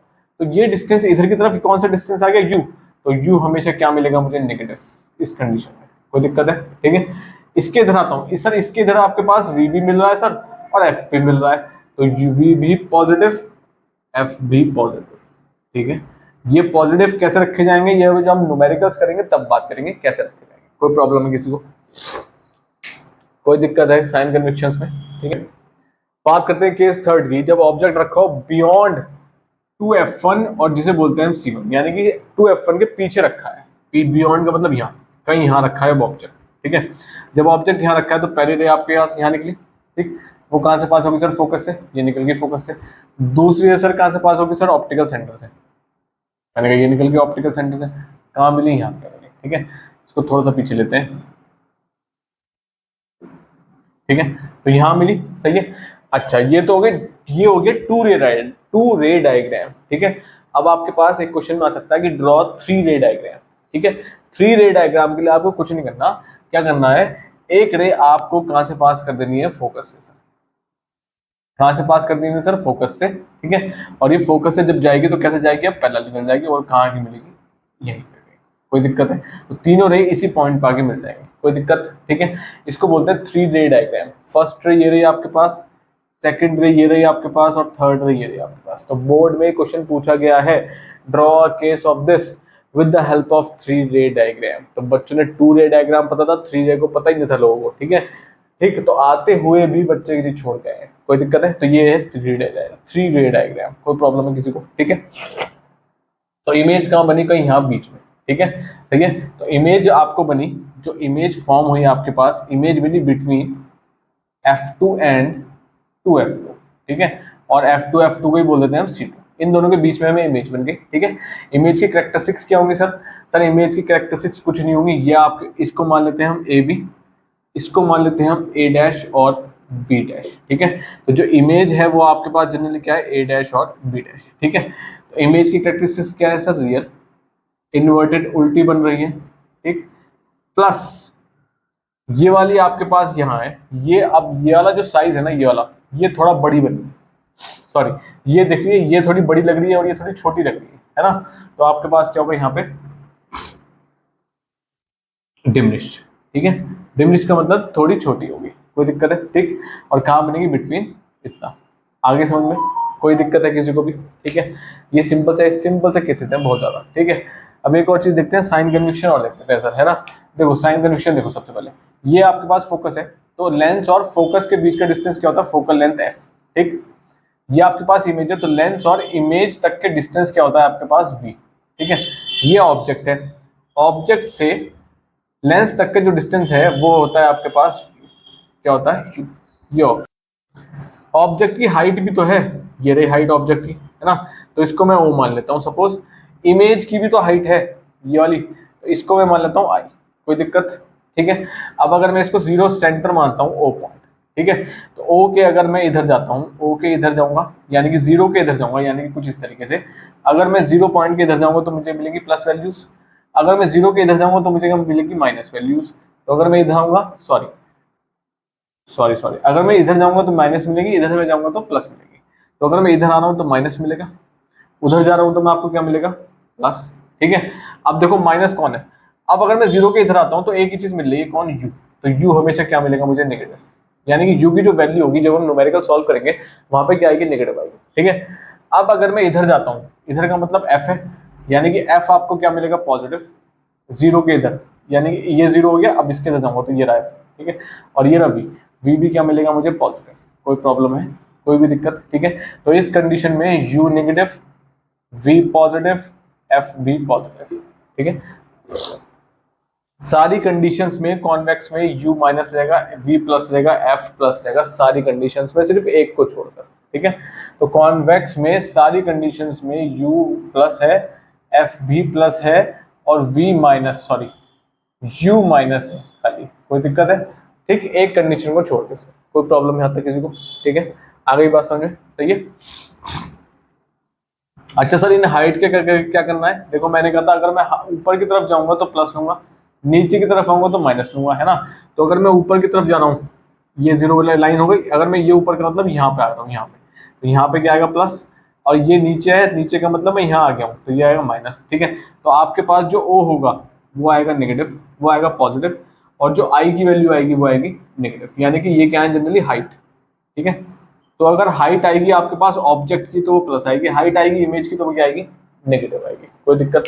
तो ये डिस्टेंस इधर की तरफ कौन सा डिस्टेंस आ गया, u, तो u हमेशा क्या मिलेगा मुझे, नेगेटिव, इस कंडीशन में कोई दिक्कत है, ठीक है। इसके इधर आता हूं, सर इसके इधर आपके पास v भी मिल रहा है सर और f भी मिल रहा है, तो v भी पॉजिटिव, f भी पॉजिटिव, ठीक है। ये पॉजिटिव कैसे रखे जाएंगे, ये जब हम न्यूमेरिकल्स करेंगे तब बात करेंगे कैसे रखे जाएंगे। कोई प्रॉब्लम है किसी को, कोई दिक्कत है साइन कन्वेक्शंस में, ठीक है। बात करते हैं केस थर्ड की, जब ऑब्जेक्ट रखा हो बियॉन्ड 2f1 और जिसे बोलते हैं हम c1, यानी कि 2f1 के पीछे रखा है, बियॉन्ड का मतलब यहाँ कहीं यहाँ रखा है ऑब्जेक्ट, ठीक है। जब ऑब्जेक्ट यहाँ रखा है तो पहली रे आपके पास यहाँ निकली, ठीक, वो कहाँ से पास होगी सर, फोकस से, ये निकल गई फोकस से। दूसरी रे सर कहाँ से पास होगी सर, ऑप्टिकल सेंटर से, मैंने कहा ये निकल गई ऑप्टिकल सेंटर से, कहाँ मिली, यहाँ पे मिली, ठीक है। इसको थोड़ा सा पीछे लेते हैं, ठीक है, तो यहाँ मिली, सही है। अच्छा ये तो हो गए, ये हो गया टू रे डायग्राम, ठीक है। अब आपके पास एक क्वेश्चन में आ सकता है कि ड्रॉ 3 रे डायग्राम, ठीक है। 3 रे डायग्राम के लिए आपको कुछ नहीं करना, क्या करना है, एक रे आपको कहां से पास कर देनी है, फोकस से सर, कहां से पास कर देनी है सर, फोकस से, ठीक है। और ये फोकस से जब जाएगी तो कैसे जाएगी, अब पैरेलल मिल जाएगी, और कहाँ की मिलेगी, यही मिलेगी, कोई दिक्कत है। तो तीनों रे इसी पॉइंट पर आके मिल जाएंगे, कोई दिक्कत, ठीक है। इसको बोलते हैं 3 रे डायग्राम। फर्स्ट रे ये रही आपके पास, सेकंड रे ये रही आपके पास, और थर्ड रे ये रही आपके पास। तो बोर्ड में क्वेश्चन पूछा गया है, draw a case of this with the help of 3 रे डायग्राम। तो बच्चों ने 2 रे डायग्राम पता था, 3 रे को पता ही नहीं था लोगों को, ठीक है। ठीक, तो आते हुए भी बच्चे की छोड़ गए हैं, कोई दिक्कत है। तो ये है 3 रे डायग्राम, कोई प्रॉब्लम है किसी को, ठीक है। तो इमेज कहाँ बनी, कहीं यहाँ बीच में, ठीक है, सही है। तो इमेज आपको बनी, जो इमेज फॉर्म हुई आपके पास, इमेज बनी बिटवीन f2 एंड 2f2, ठीक है। और f2 को ही बोल देते हैं हम c2, इन दोनों के बीच में हमें इमेज बन गई, ठीक है। इमेज की कैरेक्टरिस्टिक्स क्या होंगी सर, सर इमेज की कैरेक्टरिस्टिक्स कुछ नहीं होंगी, ये आप इसको मान लेते हैं हम ab, इसको मान लेते हैं हम a डैश और b डैश, ठीक है। तो जो इमेज है वो आपके पास जनरली क्या है, a डैश और b डैश, ठीक है। तो इमेज की कैरेक्टरिस्टिक्स क्या है सर, रियल, इन्वर्टेड उल्टी बन रही है, ठीक, प्लस ये वाली आपके पास यहाँ है, ये अब ये वाला जो साइज है ना, ये वाला, ये थोड़ा बड़ी बनी है, सॉरी ये देख रही है, ये थोड़ी बड़ी लग रही है और ये थोड़ी छोटी लग रही है ना। तो आपके पास क्या होगा यहाँ पे, डिमिनिश, ठीक है। डिमिनिश का मतलब थोड़ी छोटी होगी, कोई दिक्कत है, ठीक। और कहाँ बनेगी, बिटवीन इतना, आगे समझ में, कोई दिक्कत है किसी को भी, ठीक है। ये सिंपल से केसेस है बहुत ज्यादा, ठीक है। अब एक और चीज देखते हैं, साइन कन्वेक्शन और देखते हैं सर, है ना। देखो साइन कन्वेक्शन, देखो सबसे पहले ये आपके पास फोकस है, तो लेंस और फोकस के बीच का डिस्टेंस क्या होता है, फोकल लेंथ f, ठीक। ये आपके पास इमेज है, तो लेंस और इमेज तक के डिस्टेंस क्या होता है आपके पास, v, ठीक है। ये ऑब्जेक्ट है, ऑब्जेक्ट से लेंस तक का जो डिस्टेंस है वो होता है आपके पास, क्या होता है, u। ये ऑब्जेक्ट की हाइट भी तो है, ये रही हाइट ऑब्जेक्ट की, है ना। तो इसको मैं o मान लेता हूँ। सपोज इमेज की भी तो हाइट है ये वाली, तो इसको मैं मान लेता हूँ i, कोई दिक्कत, ठीक है। अब अगर मैं इसको 0 सेंटर मानता हूँ, o पॉइंट, ठीक है। तो o के अगर मैं इधर जाता हूँ, o के इधर जाऊंगा, यानी कि 0 के इधर जाऊंगा, यानी कि कुछ इस तरीके से, अगर मैं 0 पॉइंट के इधर जाऊंगा तो मुझे मिलेगी प्लस वैल्यूज, अगर मैं 0 के इधर जाऊंगा तो मुझे मिलेगी माइनस वैल्यूज। तो अगर मैं इधर आऊंगा, सॉरी अगर मैं इधर जाऊंगा तो माइनस मिलेगी, इधर मैं जाऊंगा तो प्लस मिलेगी। तो अगर मैं इधर आ रहा हूँ तो माइनस मिलेगा, उधर जा रहा हूँ तो मैं आपको क्या मिलेगा, प्लस, ठीक है। अब देखो माइनस कौन है, अब अगर मैं 0 के इधर आता हूँ तो एक ही चीज मिल रही है, कौन, u। तो u हमेशा क्या मिलेगा मुझे, नेगेटिव, यानी कि u की जो वैल्यू होगी जब हम न्यूमेरिकल सॉल्व करेंगे वहां पे क्या आएगी, नेगेटिव आएगी, ठीक है। अब अगर मैं इधर जाता हूँ, इधर का मतलब f है, यानी कि f आपको क्या मिलेगा, पॉजिटिव, 0 के इधर, यानी कि ये 0 हो गया, अब इसके इधर जाऊंगा तो ये रहा f, ठीक है। और ये रहा v भी क्या मिलेगा मुझे, पॉजिटिव, कोई प्रॉब्लम है, कोई भी दिक्कत, ठीक है। तो इस कंडीशन में u negative, v positive, f भी पॉजिटिव, ठीक है। सारी कंडीशंस में कॉन्वेक्स में u माइनस रहेगा, v प्लस रहेगा, f प्लस रहेगा, सारी कंडीशंस में सिर्फ एक को छोड़कर, ठीक है। तो कॉन्वेक्स में सारी कंडीशंस में u प्लस है, f भी प्लस है, और v minus, sorry u minus है खाली, कोई दिक्कत है, ठीक। एक कंडीशन को छोड़ के सिर्फ, कोई प्रॉब्लम यहाँ तक किसी को, ठीक है। आगे बात समझ में, सही है। अच्छा सर इन हाइट के क्या करना है, देखो मैंने कहा था अगर मैं ऊपर की तरफ जाऊंगा तो प्लस लूंगा, नीचे की तरफ आऊंगा तो माइनस लूंगा, है ना। तो अगर मैं ऊपर की तरफ जा रहा हूँ, ये 0 वाली लाइन हो गई, अगर मैं ये ऊपर का मतलब यहाँ पे आ रहा हूँ, यहाँ पे, तो यहाँ पे क्या आएगा प्लस, और ये नीचे है, नीचे का मतलब मैं यहाँ आ गया हूँ तो ये आएगा माइनस, ठीक है। तो आपके पास जो ओ होगा वो आएगा नेगेटिव, वो आएगा पॉजिटिव, और जो आई की वैल्यू आएगी वो आएगी नेगेटिव, यानी कि ये क्या है जनरली हाइट, ठीक है। तो अगर हाइट आएगी आपके पास ऑब्जेक्ट की तो वो प्लस आएगी, हाइट आएगी इमेज की तो वो क्या आएगी नेगेटिव आएगी, कोई दिक्कत,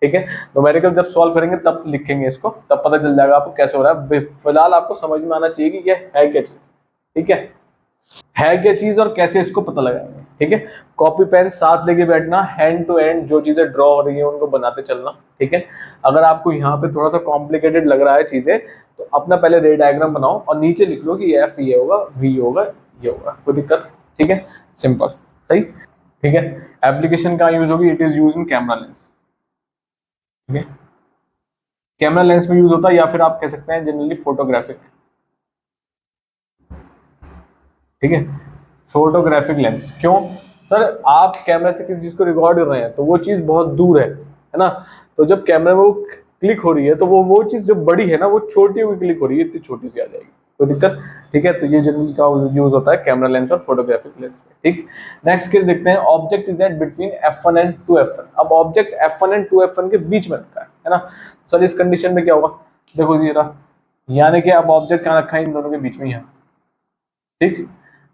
ठीक है। न्यूमेरिकल जब सॉल्व करेंगे तब लिखेंगे इसको, तब पता चल जाएगा आपको कैसे हो रहा है। फिलहाल आपको समझ में आना चाहिए कि ये है क्या चीज, ठीक है क्या चीज और कैसे इसको पता लगाएंगे, ठीक है। कॉपी पेन साथ लेके बैठना, हैंड टू हैंड जो चीजें ड्रॉ हो रही है उनको बनाते चलना, ठीक है। अगर आपको यहाँ पे थोड़ा सा कॉम्प्लिकेटेड लग रहा है चीजें तो अपना पहले रे डायग्राम बनाओ और नीचे लिख लो कि एफ ये होगा, वी होगा, ये होगा, कोई दिक्कत, ठीक है, सिंपल, सही, ठीक है। एप्लीकेशन कहाँ यूज होगी, it is use in camera lens, ठीक है। कैमरा लेंस में यूज होता है, या फिर आप कह सकते हैं जनरली फोटोग्राफिक, ठीक है, फोटोग्राफिक लेंस। क्यों सर, आप कैमरा से किसी चीज को रिकॉर्ड कर रहे हैं तो वो चीज बहुत दूर है ना, तो जब कैमरा में वो क्लिक हो रही है तो वो चीज जो बड़ी है ना वो छोटी हुई क्लिक हो रही है, इतनी छोटी सी आ जाएगी, कोई दिक्कत, ठीक है। तो ये जनरली का यूज होता है कैमरा लेंस और फोटोग्राफिक लेंस में, ठीक। नेक्स्ट केस देखते हैं, object is at between f1 and 2f1। अब ऑब्जेक्ट f1 एंड 2f1 के बीच में रखा है ना, सर इस कंडीशन में क्या होगा, देखो जी जरा, यानी कि अब ऑब्जेक्ट कहाँ रखा है, इन दोनों के बीच में ही है, ठीक।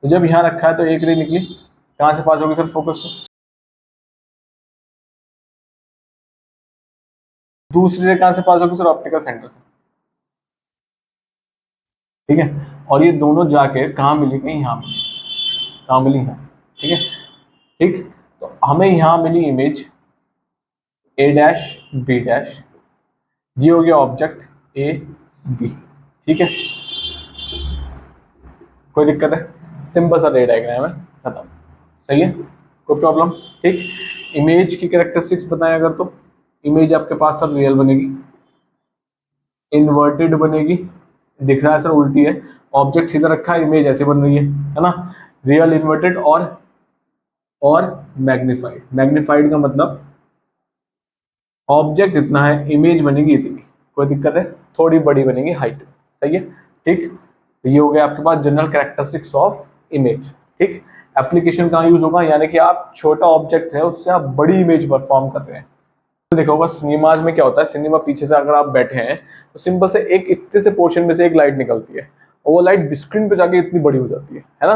तो जब यहाँ रखा है तो एक रे निकली, कहाँ से पास होगी सर, फोकस से, दूसरी रे कहाँ से पास होगी सर, ऑप्टिकल सेंटर से, ठीक है। और ये दोनों जाके कहाँ मिली, कहीं यहाँ मिली, कहाँ मिली, यहाँ, ठीक है, ठीक। तो हमें यहाँ मिली image A dash B dash, ये हो गया ऑब्जेक्ट ए बी, ठीक है, कोई दिक्कत है, सिंपल सा रे डायग्राम है, खत्म, सही है, कोई प्रॉब्लम, ठीक। इमेज की कैरेक्टरिस्टिक्स बताएं अगर, तो इमेज आपके पास सर रियल बनेगी, इन्वर्टेड बनेगी, दिख रहा है सर उल्टी है, ऑब्जेक्ट सीधा रखा है, इमेज ऐसे बन रही है ना, रियल, इन्वर्टेड और मैग्नीफाइड। मैग्नीफाइड का मतलब ऑब्जेक्ट इतना है, इमेज बनेगी इतनी, कोई दिक्कत है, थोड़ी बड़ी बनेगी हाइट, सही है, ठीक। तो ये हो गया आपके पास जनरल कैरेक्टरिस्टिक्स ऑफ इमेज, ठीक। एप्लीकेशन कहाँ यूज होगा, यानी कि आप छोटा ऑब्जेक्ट है उससे आप बड़ी इमेज परफॉर्म कर रहे हैं। तो देखा होगा सिनेमाज में क्या होता है, सिनेमा पीछे से अगर आप बैठे हैं तो सिंपल से एक इतने से पोर्शन में से एक लाइट निकलती है और वो लाइट स्क्रीन पे जाके इतनी बड़ी हो जाती है ना।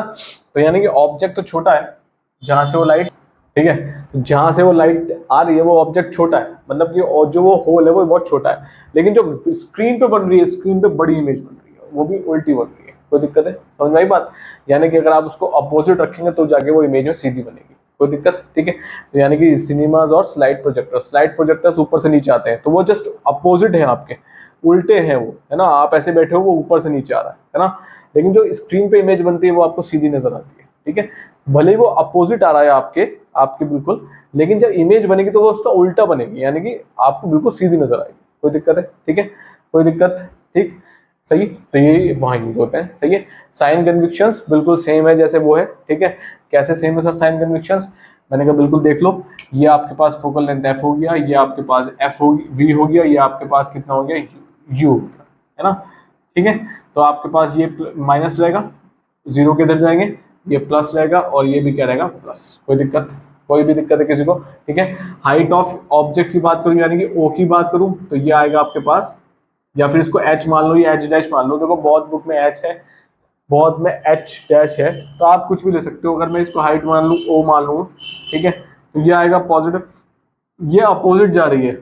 तो यानी कि ऑब्जेक्ट तो छोटा है जहां से वो लाइट, ठीक है, तो जहां से वो लाइट आ रही है वो ऑब्जेक्ट छोटा है, मतलब कि और जो वो होल है वो बहुत छोटा है, लेकिन जो स्क्रीन पे बन रही है, स्क्रीन पे बड़ी इमेज बन रही है, वो भी उल्टी बन रही है, कोई दिक्कत है, समझ में आई बात। यानी कि अगर आप उसको अपोजिट रखेंगे तो जाके वो इमेज में सीधी बनेगी, कोई दिक्कत, ठीक है। तो यानी कि सिनेमाज और स्लाइड प्रोजेक्टर्स ऊपर से नीचे आते हैं तो वो जस्ट अपोजिट है आपके, उल्टे हैं वो, है ना, आप ऐसे बैठे हो वो ऊपर से नीचे आ रहा है ना, लेकिन जो स्क्रीन पे इमेज बनती है वो आपको सीधी नजर आती है, ठीक है। भले ही वो अपोजिट आ रहा है आपके आपके बिल्कुल, लेकिन जब इमेज बनेगी तो वो उसका उल्टा बनेगी, यानी कि आपको बिल्कुल सीधी नजर आएगी, कोई दिक्कत है, ठीक है, कोई दिक्कत, ठीक, सही। तो ये वहां यूज होते हैं, सही है। साइन कन्विक्शंस बिल्कुल सेम है जैसे वो है, ठीक है। कैसे सेम है सर साइन कन्विक्शंस, मैंने कहा बिल्कुल देख लो, ये आपके पास फोकल लेंथ एफ हो गया, ये आपके पास एफ हो वी हो गया, ये आपके पास कितना हो गया यू हो गया, है ना, ठीक है। तो आपके पास ये माइनस रहेगा, जीरो के इधर जाएंगे, ये प्लस रहेगा और ये भी क्या रहेगा प्लस, कोई दिक्कत, कोई भी दिक्कत है किसी को, ठीक है। हाइट ऑफ ऑब्जेक्ट की बात करूं यानी कि ओ की बात करूं तो ये आएगा आपके पास, या फिर इसको एच मान लो या एच डैश मान लो, देखो बहुत बुक में एच है, बहुत में एच डैश है, तो आप कुछ भी ले सकते हो। अगर मैं इसको हाइट मान लूँ, ओ मान लूँ, ठीक है, तो ये आएगा पॉजिटिव, ये अपोजिट जा रही है,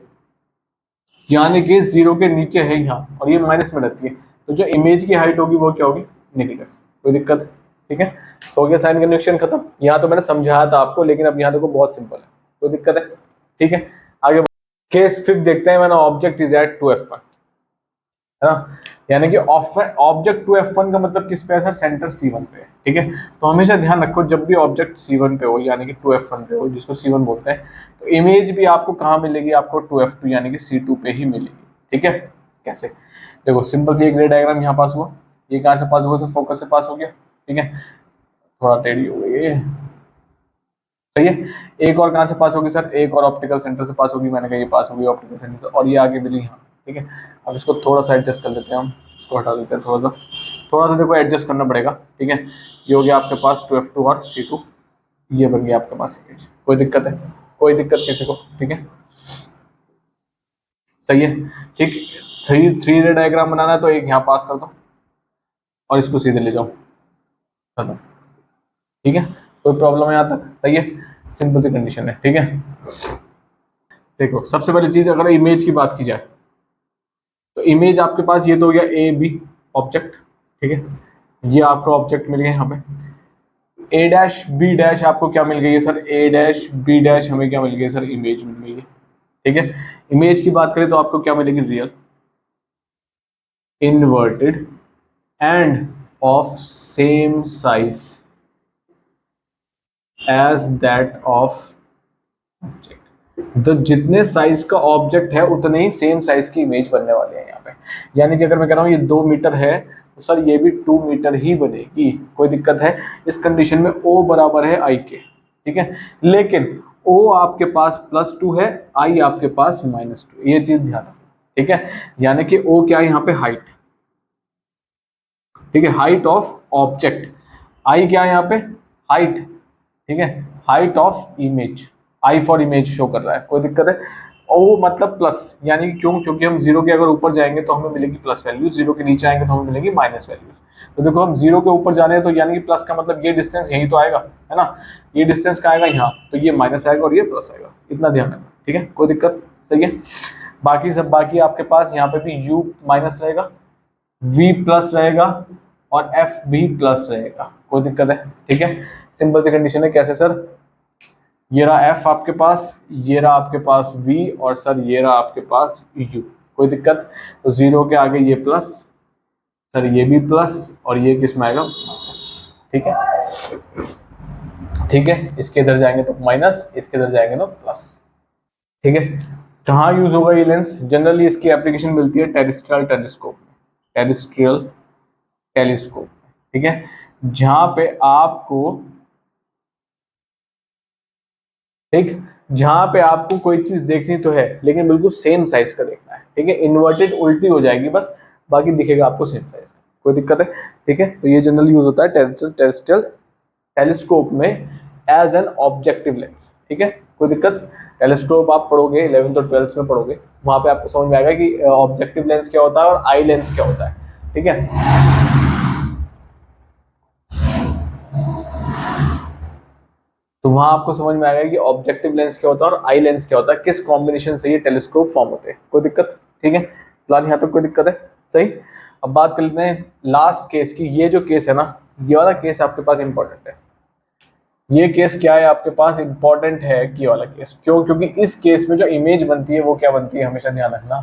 यानी कि जीरो के नीचे है यहाँ और ये माइनस में रहती है, तो जो इमेज की हाइट होगी वो क्या होगी नेगेटिव, कोई दिक्कत, ठीक है। तो हो गया साइन कन्वेक्शन खत्म। यहाँ तो मैंने समझाया था आपको, लेकिन अब यहाँ देखो बहुत सिंपल है, कोई दिक्कत है, ठीक है। आगे केस फिफ्थ देखते हैं, मैंने ऑब्जेक्ट इज एट 2f1, है ना, यानी कि ऑब्जेक्ट 2f1 का मतलब किस पे है सर, सेंटर C1 पे है, ठीक है। तो हमेशा ध्यान रखो जब भी ऑब्जेक्ट C1 पे हो यानी कि 2f1 पे हो, जिसको C1 बोलते हैं, तो इमेज भी आपको कहाँ मिलेगी, आपको 2f2 यानी कि C2 पे ही मिलेगी, ठीक है। कैसे, देखो सिंपल सी एक रे डायग्राम यहाँ पास हुआ, ये कहाँ से पास हुआ सर, फोकस से पास हो गया, ठीक है, थोड़ा टेढ़ी हो गई है, सही है। एक और कहाँ से पास होगी सर, एक और ऑप्टिकल सेंटर से पास होगी, मैंने कहा ये पास होगी ऑप्टिकल सेंटर से, और ये आगे मिली यहाँ, ठीक है। अब इसको थोड़ा सा एडजस्ट कर लेते हैं हम, इसको हटा देते हैं थोड़ा सा देखो एडजस्ट करना पड़ेगा, ठीक है। ये हो गया आपके पास 2f2 और C2, ये बन गया आपके पास इमेज। कोई दिक्कत है? कोई दिक्कत किसी को? ठीक है, सही है। ठीक, थ्री थ्री रे डायग्राम बनाना है तो एक यहाँ पास कर दो और इसको सीधे ले जाओ, खत्म। ठीक है, कोई प्रॉब्लम है यहाँ तक? सही है, सिंपल सी कंडीशन है। ठीक है, देखो सबसे पहली चीज अगर इमेज की बात की जाए तो इमेज आपके पास ये तो हो गया ए बी ऑब्जेक्ट। ठीक है, ये आपका ऑब्जेक्ट मिल गया यहाँ पे। ए डैश बी डैश आपको क्या मिल गई है सर? ए डैश बी डैश हमें क्या मिल गई सर? इमेज मिल गई है। ठीक है, इमेज की बात करें तो आपको क्या मिलेगी? Real, inverted and of same size as that of object. तो जितने साइज का ऑब्जेक्ट है उतने ही सेम साइज की इमेज बनने वाले हैं यहाँ पे। यानी कि अगर मैं कह रहा हूँ ये 2 मीटर है तो सर ये भी 2 मीटर ही बनेगी। कोई दिक्कत है? इस कंडीशन में O बराबर है I के। ठीक है, लेकिन O आपके पास +2 है, I आपके पास -2, ये चीज ध्यान रखो। ठीक है, यानी कि O क्या है यहाँ पे? हाइट। ठीक है, हाइट ऑफ ऑब्जेक्ट। I क्या है यहाँ पे? हाइट। ठीक है, height of image, I for image show कर रहा है। कोई दिक्कत है? ओ मतलब प्लस, यानी कि क्यों? क्योंकि हम 0 के अगर ऊपर जाएंगे तो हमें मिलेगी प्लस वैल्यूज, 0 के नीचे आएंगे तो हमें मिलेगी माइनस वैल्यूज। तो देखो हम 0 के ऊपर जा रहे हैं तो यानी कि प्लस का मतलब ये डिस्टेंस यही तो आएगा, है ना? ये डिस्टेंस का आएगा यहाँ, तो ये माइनस आएगा और ये प्लस आएगा। इतना ध्यान रखना। ठीक है, कोई दिक्कत? सही है। बाकी सब बाकी आपके पास यहाँ पे भी u माइनस रहेगा, v प्लस रहेगा और f भी प्लस रहेगा। कोई दिक्कत है? ठीक है, सिंपल सी कंडीशन है। कैसे सर? ये रहा f आपके पास, ये रहा आपके पास v और सर ये रहा आपके पास u। कोई दिक्कत? तो 0 के आगे ये प्लस, सर ये भी प्लस और ये किस में आएगा? माइनस। ठीक है, ठीक है, इसके इधर जाएंगे तो माइनस, इसके इधर जाएंगे तो प्लस। ठीक है, कहाँ यूज होगा ये लेंस? जनरली इसकी एप्लीकेशन मिलती है टेरेस्ट्रियल टेलीस्कोप में, टेरेस्ट्रियल टेलीस्कोप। ठीक है, जहां पे आपको, ठीक, जहां पे आपको कोई चीज देखनी तो है लेकिन बिल्कुल सेम साइज का देखना है। ठीक है, इन्वर्टेड उल्टी हो जाएगी बस, बाकी दिखेगा आपको सेम साइज का। कोई दिक्कत है? ठीक है, तो ये जनरली यूज होता है टेरेस्ट्रियल टेलीस्कोप में एज एन ऑब्जेक्टिव लेंस। ठीक है, कोई दिक्कत? टेलीस्कोप आप पढ़ोगे 11th और 12th में पढ़ोगे, वहां पे आपको समझ में आएगा कि ऑब्जेक्टिव लेंस क्या होता है और आई लेंस क्या होता है। ठीक है, तो वहां आपको समझ में आएगा कि ऑब्जेक्टिव लेंस क्या होता है और आई लेंस क्या होता है, किस कॉम्बिनेशन से ये टेलीस्कोप फॉर्म होते हैं। कोई दिक्कत? ठीक है, फिलहाल यहाँ तक कोई दिक्कत है? सही। अब बात कर लेते हैं लास्ट केस की। ये जो केस है ना, ये वाला केस आपके पास इंपॉर्टेंट है। ये केस क्या है आपके पास? इंपॉर्टेंट है कि वाला केस। क्यों? क्योंकि इस केस में जो इमेज बनती है वो क्या बनती है? हमेशा ध्यान रखना,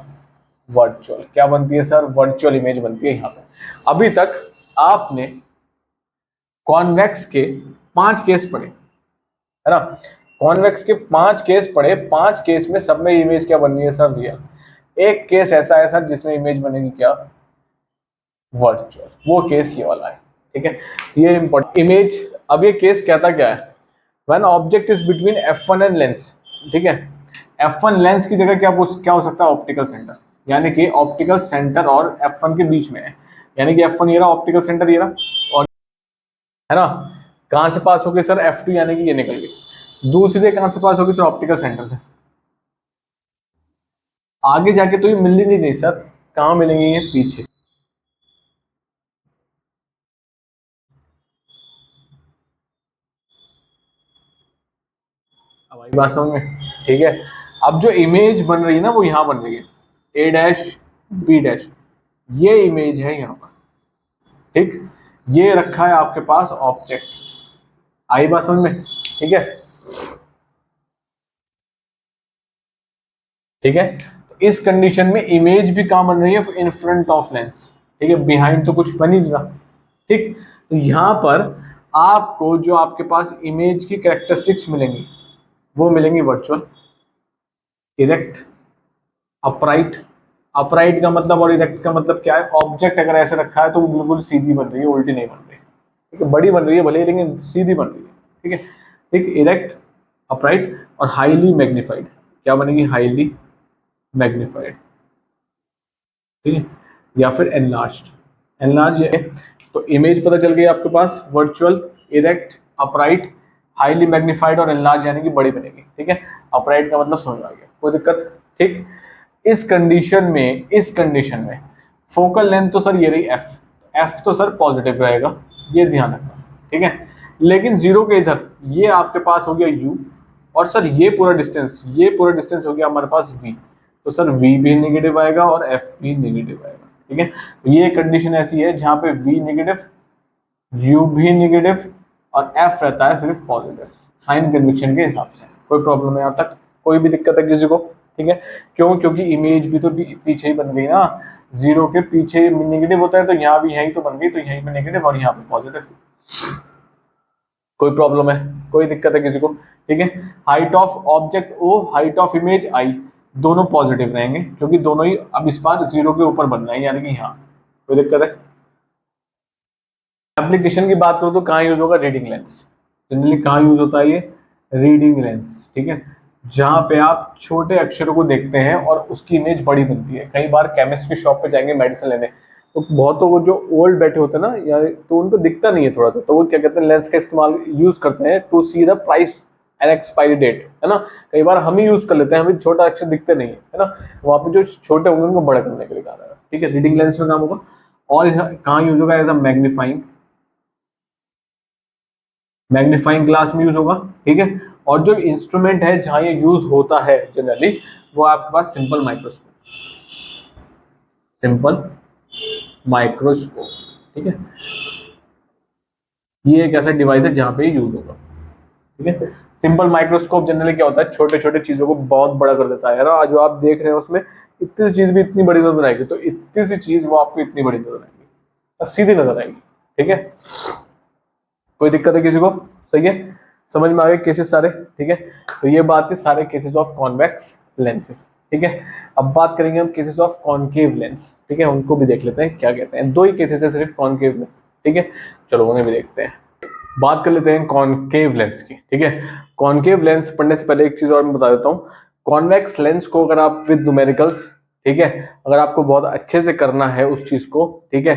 वर्चुअल। क्या बनती है सर? वर्चुअल इमेज बनती है यहाँ पे। अभी तक आपने कॉन्वेक्स के 5 केस पढ़े, है ना? कॉन्वेक्स के 5 केस पढ़े, 5 केस में सब में इमेज क्या बननी है सर? रियल। एक केस ऐसा है सर जिसमें इमेज बनेगी क्या? वर्चुअल। वो केस ये वाला है। ठीक है, ये इंपॉर्टेंट इमेज। अब ये केस कहता क्या है? When object is between f1 and lens. ठीक है, f1 लेंस की जगह क्या हो सकता है? Optical centre. यानी कि ऑप्टिकल सेंटर और f1 के बीच में है। यानी कि f1 ये रहा, ऑप्टिकल सेंटर ये रहा, और है ना, कहां से पास होगी सर? f2, यानी कि ये निकल गई। दूसरी कहां से पास होगी सर? ऑप्टिकल सेंटर से। आगे जाके तो ये मिल ही नहीं रही सर, कहां मिलेंगे ये? पीछे। अब आई बात समझ में? ठीक है, अब जो इमेज बन रही है ना वो यहां बन रही है, ए डैश बी डैश, ये इमेज है यहाँ पर। ठीक, ये रखा है आपके पास ऑब्जेक्ट। आई बात समझ में? ठीक है, ठीक है, तो इस कंडीशन में इमेज भी कहां बन रही है? In front of lens. ठीक है, बिहाइंड तो कुछ बन ही नहीं रहा। ठीक, तो यहां पर आपको जो आपके पास इमेज की कैरेक्टरिस्टिक्स मिलेंगी वो मिलेंगी वर्चुअल, इरेक्ट, अपराइट। अपराइट का मतलब और इरेक्ट का मतलब क्या है? ऑब्जेक्ट अगर ऐसे रखा है तो वो बिल्कुल सीधी बन रही है, उल्टी नहीं बन रही। ठीक है, बड़ी बन रही है भले लेकिन सीधी बन रही है। ठीक है, ठीक, इरेक्ट, अपराइट और हाईली मैग्नीफाइड। क्या बनेगी? Highly magnified. ठीक है, या फिर एनलार्ज्ड। एनलार्ज है तो इमेज पता चल गई आपके पास, virtual, erect, upright, highly magnified और एनलार्ज यानी कि बड़ी बनेगी, ठीक है। अपराइट का मतलब समझ आ गया, कोई दिक्कत, ठीक। इस कंडीशन में फोकल लेंथ तो सर ये रही एफ, एफ तो सर पॉजिटिव रहेगा, ये ध्यान रखना, ठीक है। लेकिन जीरो के इधर ये आपके पास हो गया यू, और सर ये पूरा डिस्टेंस हो गया हमारे पास v, तो सर v भी नेगेटिव आएगा और f भी नेगेटिव आएगा, ठीक है। तो ये कंडीशन ऐसी है जहां पे v नेगेटिव, u भी नेगेटिव और f रहता है सिर्फ पॉजिटिव, साइन कन्वेक्शन के हिसाब से। कोई प्रॉब्लम है यहाँ तक, कोई भी दिक्कत है किसी को, ठीक है। क्यों? क्योंकि इमेज भी तो पीछे ही बन गई ना, जीरो के पीछे नेगेटिव होता है, तो यहाँ भी यही तो बन गई, तो यहीं पे नेगेटिव और यहाँ पे पॉजिटिव। कोई प्रॉब्लम है, कोई दिक्कत है किसी को, ठीक है। Height of object O, height of image I, दोनों पॉजिटिव रहेंगे क्योंकि दोनों ही अब इस बार जीरो के ऊपर बनना है, यानी कि यहाँ। कोई दिक्कत है? एप्लीकेशन की बात करो तो कहाँ यूज होगा? Reading lens. जनरली कहाँ यूज होता है ये? रीडिंग लेंस, ठीक है। जहां पे आप छोटे अक्षरों को देखते हैं और उसकी इमेज बड़ी बनती है। कई बार केमिस्ट की शॉप पे जाएंगे मेडिसिन लेने, तो बहुत तो वो जो ओल्ड बैठे होते हैं ना, या तो उनको दिखता नहीं है थोड़ा सा, तो वो क्या कहते हैं, लेंस का इस्तेमाल यूज करते हैं to see the price and expiry date, है ना। कई बार हम ही यूज कर लेते हैं, हमें छोटा अक्षर दिखते नहीं है ना, वहां पे जो छोटे होंगे उनको बड़ा करने के लिए कहा जाएगा, ठीक है। रीडिंग लेंस में काम होगा। और कहाँ यूज होगा? एज अ मैग्नीफाइंग ग्लास में यूज होगा, ठीक है। और जो इंस्ट्रूमेंट है जहां ये यूज होता है जनरली, वो आपके पास सिंपल माइक्रोस्कोप, ठीक है। ये एक ऐसा डिवाइस है जहां पे यूज होगा, ठीक है। सिंपल माइक्रोस्कोप जनरली क्या होता है, छोटे छोटे चीजों को बहुत बड़ा कर देता है ना। जो आप देख रहे हैं उसमें इतनी सी चीज भी इतनी बड़ी नजर आएगी, तो इतनी सी चीज वो आपको इतनी बड़ी नजर आएगी, सीधी नजर आएगी, ठीक है। कोई दिक्कत है किसी को? सही है, समझ में आ गए केसेस सारे, ठीक है। तो ये बात है सारे केसेस ऑफ कॉन्वेक्स लेंसेस, ठीक है। अब बात करेंगे हम केसेस ऑफ कॉनकेव लेंस, ठीक है। उनको भी देख लेते हैं क्या कहते हैं। दो ही केसेस है सिर्फ कॉनकेव में, ठीक है। चलो उन्हें भी देखते हैं। बात कर लेते हैं कॉनकेव लेंस की, ठीक है। कॉनकेव लेंस पढ़ने से पहले एक चीज और मैं बता देता हूँ। कॉन्वेक्स लेंस को अगर आप विद न्यूमेरिकल्स, ठीक है, अगर आपको बहुत अच्छे से करना है उस चीज को, ठीक है,